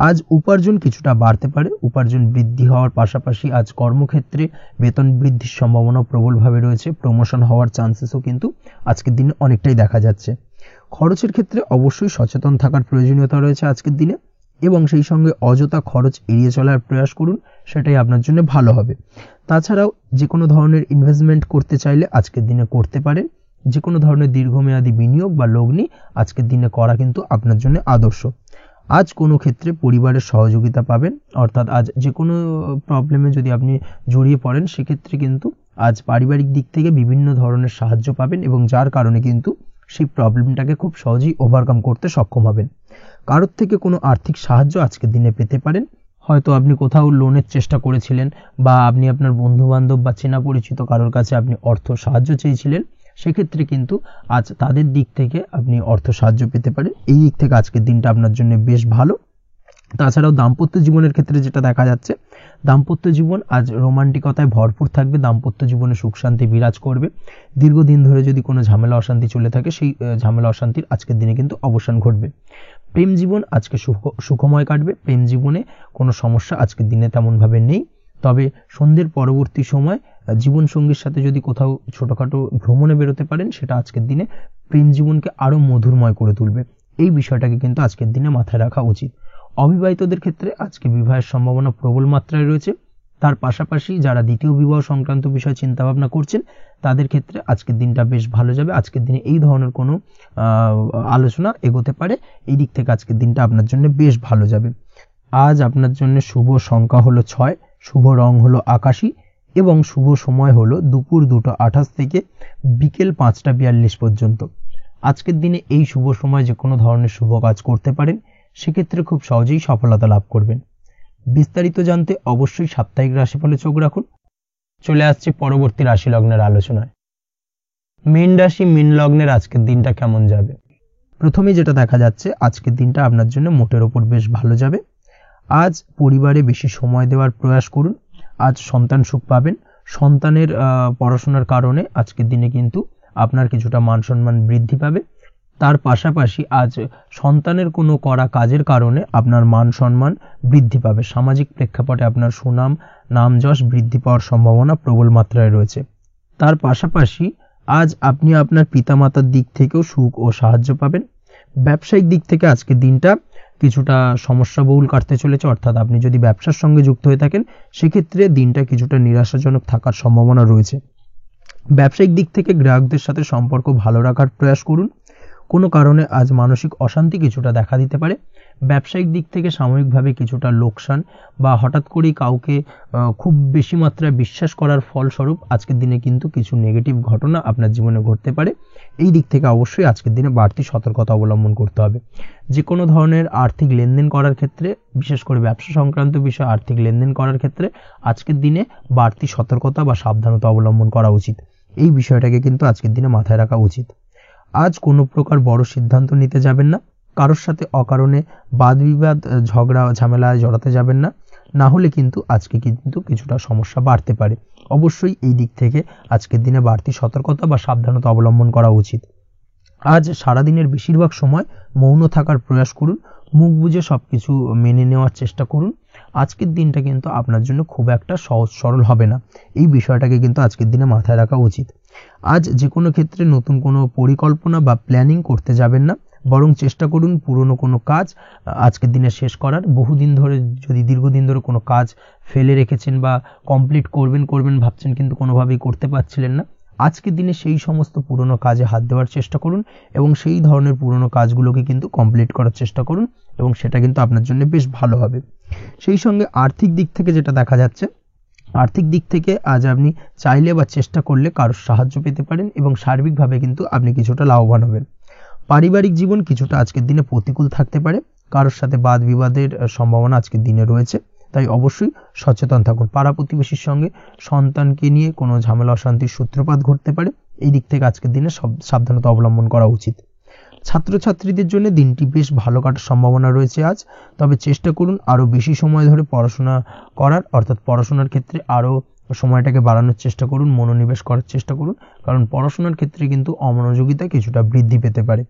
আজ উপার্জন কিছুটা বাড়তে পারে, উপার্জন বৃদ্ধি হওয়ার পাশাপাশি আজ কর্মক্ষেত্রে বেতন বৃদ্ধির সম্ভাবনা প্রবলভাবে রয়েছে, প্রমোশন হওয়ার চান্সেসও কিন্তু আজকের দিনে অনেকটাই দেখা যাচ্ছে। খরচের ক্ষেত্রে অবশ্যই সচেতন থাকার প্রয়োজনীয়তা রয়েছে আজকের দিনে, এবং সেই সঙ্গে অযথা খরচ এড়িয়ে চলার প্রয়াস করুন, সেটাই আপনার জন্য ভালো হবে। তাছাড়াও যে কোনো ধরনের ইনভেস্টমেন্ট করতে চাইলে আজকের দিনে করতে পারেন। যে কোনো ধরনের দীর্ঘমেয়াদী বিনিয়োগ বা লগ্নি আজকের দিনে করা কিন্তু আপনার জন্য আদর্শ। আজ কোনো ক্ষেত্রে পরিবারের সহযোগিতা পাবেন, অর্থাৎ আজ যে কোনো প্রবলেমে যদি আপনি জড়িয়ে পড়েন সেক্ষেত্রে কিন্তু আজ পারিবারিক দিক থেকে বিভিন্ন ধরনের সাহায্য পাবেন, এবং যার কারণে কিন্তু সেই প্রবলেমটাকে খুব সহজেই ওভারকাম করতে সক্ষম হবেন। কারোর থেকে কোনো আর্থিক সাহায্য আজকের দিনে পেতে পারেন। হয়তো আপনি কোথাও লোনের চেষ্টা করেছিলেন, বা আপনি আপনার বন্ধু বান্ধব বা চেনা পরিচিত কারোর কাছে আপনি অর্থ সাহায্য চেয়েছিলেন, সেক্ষেত্রে কিন্তু আজ তাদের দিক থেকে আপনি অর্থ সাহায্য পেতে পারেন। এই দিক থেকে আজকের দিনটা আপনার জন্য বেশ ভালো। তাছাড়াও দাম্পত্য জীবনের ক্ষেত্রে যেটা দেখা যাচ্ছে, দাম্পত্য জীবন আজ রোমান্টিকতায় ভরপুর থাকবে, দাম্পত্য জীবনে সুখ শান্তি বিরাজ করবে। দীর্ঘদিন ধরে যদি কোনো ঝামেলা অশান্তি চলে থাকে, সেই ঝামেলা অশান্তির আজকের দিনে কিন্তু অবসান ঘটবে। প্রেম জীবন আজকে সুখময় কাটবে, প্রেম জীবনে কোনো সমস্যা আজকের দিনে তেমনভাবে নেই। তবে সন্ধ্যের পরবর্তী সময় জীবনসঙ্গীর সাথে যদি কোথাও ছোটোখাটো ভ্রমণে বেরোতে পারেন, সেটা আজকের দিনে প্রেম জীবনকে আরও মধুরময় করে তুলবে। এই বিষয়টাকে কিন্তু আজকের দিনে মাথায় রাখা উচিত। অবিবাহিতদের ক্ষেত্রে আজকে বিবাহের সম্ভাবনা প্রবল মাত্রায় রয়েছে। তার পাশাপাশি যারা দ্বিতীয় বিবাহ সংক্রান্ত বিষয়ে চিন্তাভাবনা করছেন, তাদের ক্ষেত্রে আজকের দিনটা বেশ ভালো যাবে। আজকের দিনে এই ধরনের কোনো আলোচনা এগোতে পারে, এই দিক থেকে আজকের দিনটা আপনার জন্য বেশ ভালো যাবে। আজ আপনার জন্য শুভ সংখ্যা হলো 6, শুভ রং হলো আকাশী, এবং শুভ সময় হলো দুপুর 2:28 থেকে বিকেল 5:42 পর্যন্ত। আজকের দিনে এই শুভ সময় যে কোনো ধরনের শুভ কাজ করতে পারেন, সেক্ষেত্রে খুব সহজেই সফলতা লাভ করবেন। বিস্তারিত জানতে অবশ্যই সাপ্তাহিক রাশিফলে চোখ রাখুন। চলে আসছে পরবর্তী রাশি লগ্নের আলোচনায়। মীন রাশি, মীন লগ্নের আজকের দিনটা কেমন যাবে? প্রথমে যেটা দেখা যাচ্ছে, আজকের দিনটা আপনার জন্য মোটের ওপর বেশ ভালো যাবে। আজ পরিবারে বেশি সময় দেওয়ার প্রয়াস করুন। আজ সন্তান সুখ পাবেন। সন্তানের পড়াশোনার কারণে আজকের দিনে কিন্তু আপনার কিছুটা মান সম্মান বৃদ্ধি পাবে। তার পাশাপাশি আজ সন্তানের কোনো করা কাজের কারণে আপনার মান সম্মান বৃদ্ধি পাবে। সামাজিক প্রেক্ষাপটে আপনার সুনাম, নাম যশ বৃদ্ধি পাওয়ার সম্ভাবনা প্রবল মাত্রায় রয়েছে। তার পাশাপাশি আজ আপনি আপনার পিতামাতার দিক থেকেও সুখ ও সাহায্য পাবেন। ব্যবসায়িক দিক থেকে আজকের দিনটা কিছুটা সমস্যাবহুল কাটতে চলেছে, অর্থাৎ আপনি যদি ব্যবসার সঙ্গে যুক্ত হয়ে থাকেন, সেক্ষেত্রে দিনটা কিছুটা নিরাশাজনক থাকার সম্ভাবনা রয়েছে। ব্যবসায়িক দিক থেকে গ্রাহকদের সাথে সম্পর্ক ভালো রাখার প্রয়াস করুন। কোনো কারণে আজ মানসিক অশান্তি কিছুটা দেখা দিতে পারে। ব্যবসায়িক দিক থেকে সাময়িকভাবে কিছুটা লোকসান, বা হঠাৎ করেই কাউকে খুব বেশি মাত্রায় বিশ্বাস করার ফলস্বরূপ আজকের দিনে কিন্তু কিছু নেগেটিভ ঘটনা আপনার জীবনে ঘটতে পারে। এই দিক থেকে অবশ্যই আজকের দিনে বাড়তি সতর্কতা অবলম্বন করতে হবে। যে কোনো ধরনের আর্থিক লেনদেন করার ক্ষেত্রে, বিশেষ করে ব্যবসা সংক্রান্ত বিষয়ে আর্থিক লেনদেন করার ক্ষেত্রে আজকের দিনে বাড়তি সতর্কতা বা সাবধানতা অবলম্বন করা উচিত। এই বিষয়টাকে কিন্তু আজকের দিনে মাথায় রাখা উচিত। আজ কোনো প্রকার বড় সিদ্ধান্ত নিতে যাবেন না। কারোর সাথে অকারণে বাদ বিবাদ, ঝগড়া ঝামেলায় জড়াতে যাবেন না, না হলে কিন্তু আজকে কিন্তু কিছুটা সমস্যা বাড়তে পারে। অবশ্যই এই দিক থেকে আজকের দিনে বাড়তি সতর্কতা বা সাবধানতা অবলম্বন করা উচিত। আজ সারাদিনের বেশিরভাগ সময় মৌন থাকার প্রয়াস করুন, মুখ বুজে সবকিছু মেনে নেওয়ার চেষ্টা করুন। আজকের দিনটা কিন্তু আপনার জন্য খুব একটা সহজ সরল হবে না। এই বিষয়টাকে কিন্তু আজকের দিনে মাথায় রাখা উচিত। আজ যে কোনো ক্ষেত্রে নতুন কোনো পরিকল্পনা বা প্ল্যানিং করতে যাবেন না, বরং চেষ্টা করুন পুরনো কোনো কাজ আজকের দিনে শেষ করার। বহুদিন ধরে যদি দীর্ঘদিন ধরে কোনো কাজ ফেলে রেখেছেন বা কমপ্লিট করবেন ভাবছেন, কিন্তু কোনোভাবেই করতে পারছিলেন না, আজকের দিনে সেই সমস্ত পুরনো কাজে হাত দেওয়ার চেষ্টা করুন, এবং সেই ধরনের পুরনো কাজগুলোকে কিন্তু কমপ্লিট করার চেষ্টা করুন, এবং সেটা কিন্তু আপনার জন্য বেশ ভালো হবে। সেই সঙ্গে আর্থিক দিক থেকে যেটা দেখা যাচ্ছে, আর্থিক দিক থেকে আজ আপনি চাইলে বা চেষ্টা করলে কারোর সাহায্য পেতে পারেন, এবং সার্বিকভাবে কিন্তু আপনি কিছুটা লাভবান হবেন। পারিবারিক জীবন কিছুটা আজকের দিনে প্রতিকূল থাকতে পারে। কারোর সাথে বাদ বিবাদের সম্ভাবনা আজকের দিনে রয়েছে, তাই অবশ্যই সচেতন থাকুন। পাড়া প্রতিবেশীর সঙ্গে সন্তানকে নিয়ে কোনো ঝামেলা অশান্তির সূত্রপাত ঘটতে পারে। এই দিক থেকে আজকের দিনে সাবধানতা অবলম্বন করা উচিত। ছাত্রছাত্রীদের জন্য দিনটি বেশ ভালো কাটার সম্ভাবনা রয়েছে আজ। তবে চেষ্টা করুন আরও বেশি সময় ধরে পড়াশোনা করার, অর্থাৎ পড়াশোনার ক্ষেত্রে আরও সময়টাকে বাড়ানোর চেষ্টা করুন, মনোনিবেশ করার চেষ্টা করুন, কারণ পড়াশোনার ক্ষেত্রে কিন্তু অমনোযোগিতা কিছুটা বৃদ্ধি পেতে পারে।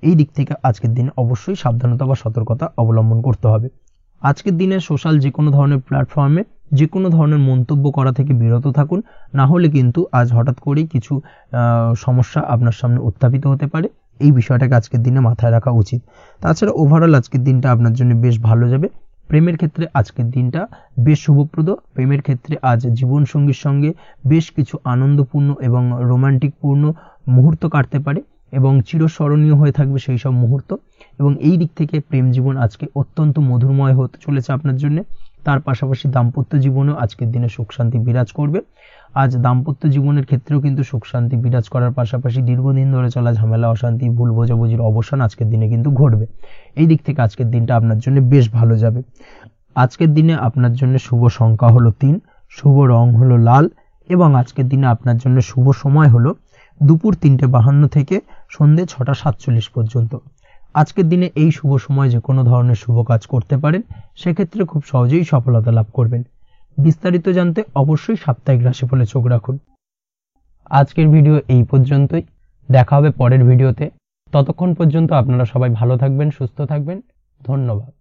এই দিক থেকে আজকের দিনে অবশ্যই সাবধানতা বা সতর্কতা অবলম্বন করতে হবে। আজকের দিনে সোশ্যাল যে কোনো ধরনের প্ল্যাটফর্মে যে কোনো ধরনের মন্তব্য করা থেকে বিরত থাকুন, না হলে কিন্তু আজ হঠাৎ করেই কিছু সমস্যা আপনার সামনে উত্থাপিত হতে পারে। এই বিষয়টাকে আজকের দিনে মাথায় রাখা উচিত। তাছাড়া ওভারঅল আজকের দিনটা আপনার জন্য বেশ ভালো যাবে। প্রেমের ক্ষেত্রে আজকের দিনটা বেশ শুভপ্রদ। প্রেমের ক্ষেত্রে আজ জীবনসঙ্গীর সঙ্গে বেশ কিছু আনন্দপূর্ণ এবং রোমান্টিকপূর্ণ মুহূর্ত কাটতে পারে এবং চিরস্মরণীয় হয়ে থাকবে সেই সব মুহূর্ত। এবং এই দিক থেকে প্রেম জীবন আজকে অত্যন্ত মধুরময় হতে চলেছে আপনার জন্য। তার পাশাপাশি দাম্পত্য জীবনেও আজকের দিনে সুখ শান্তি বিরাজ করবে। আজ দাম্পত্য জীবনের ক্ষেত্রেও কিন্তু সুখ শান্তি বিরাজ করার পাশাপাশি দীর্ঘদিন ধরে চলা ঝামেলা অশান্তি ভুল বোঝাবুঝির অবসান আজকের দিনে কিন্তু ঘটবে। এই দিক থেকে আজকের দিনটা আপনার জন্য বেশ ভালো যাবে। আজকের দিনে আপনার জন্য শুভ সংখ্যা হলো 3, শুভ রং হলো লাল এবং আজকের দিনে আপনার জন্য শুভ সময় হলো দুপুর 3:52 থেকে সন্ধ্যে 6:47 পর্যন্ত। আজকের দিনে এই শুভ সময় যে কোনো ধরনের শুভ কাজ করতে পারেন, সেক্ষেত্রে খুব সহজেই সফলতা লাভ করবেন। বিস্তারিত জানতে অবশ্যই সাপ্তাহিক রাশিফলে চোখ রাখুন। আজকের ভিডিও এই পর্যন্তই। দেখা হবে পরের ভিডিওতে। ততক্ষণ পর্যন্ত আপনারা সবাই ভালো থাকবেন, সুস্থ থাকবেন। ধন্যবাদ।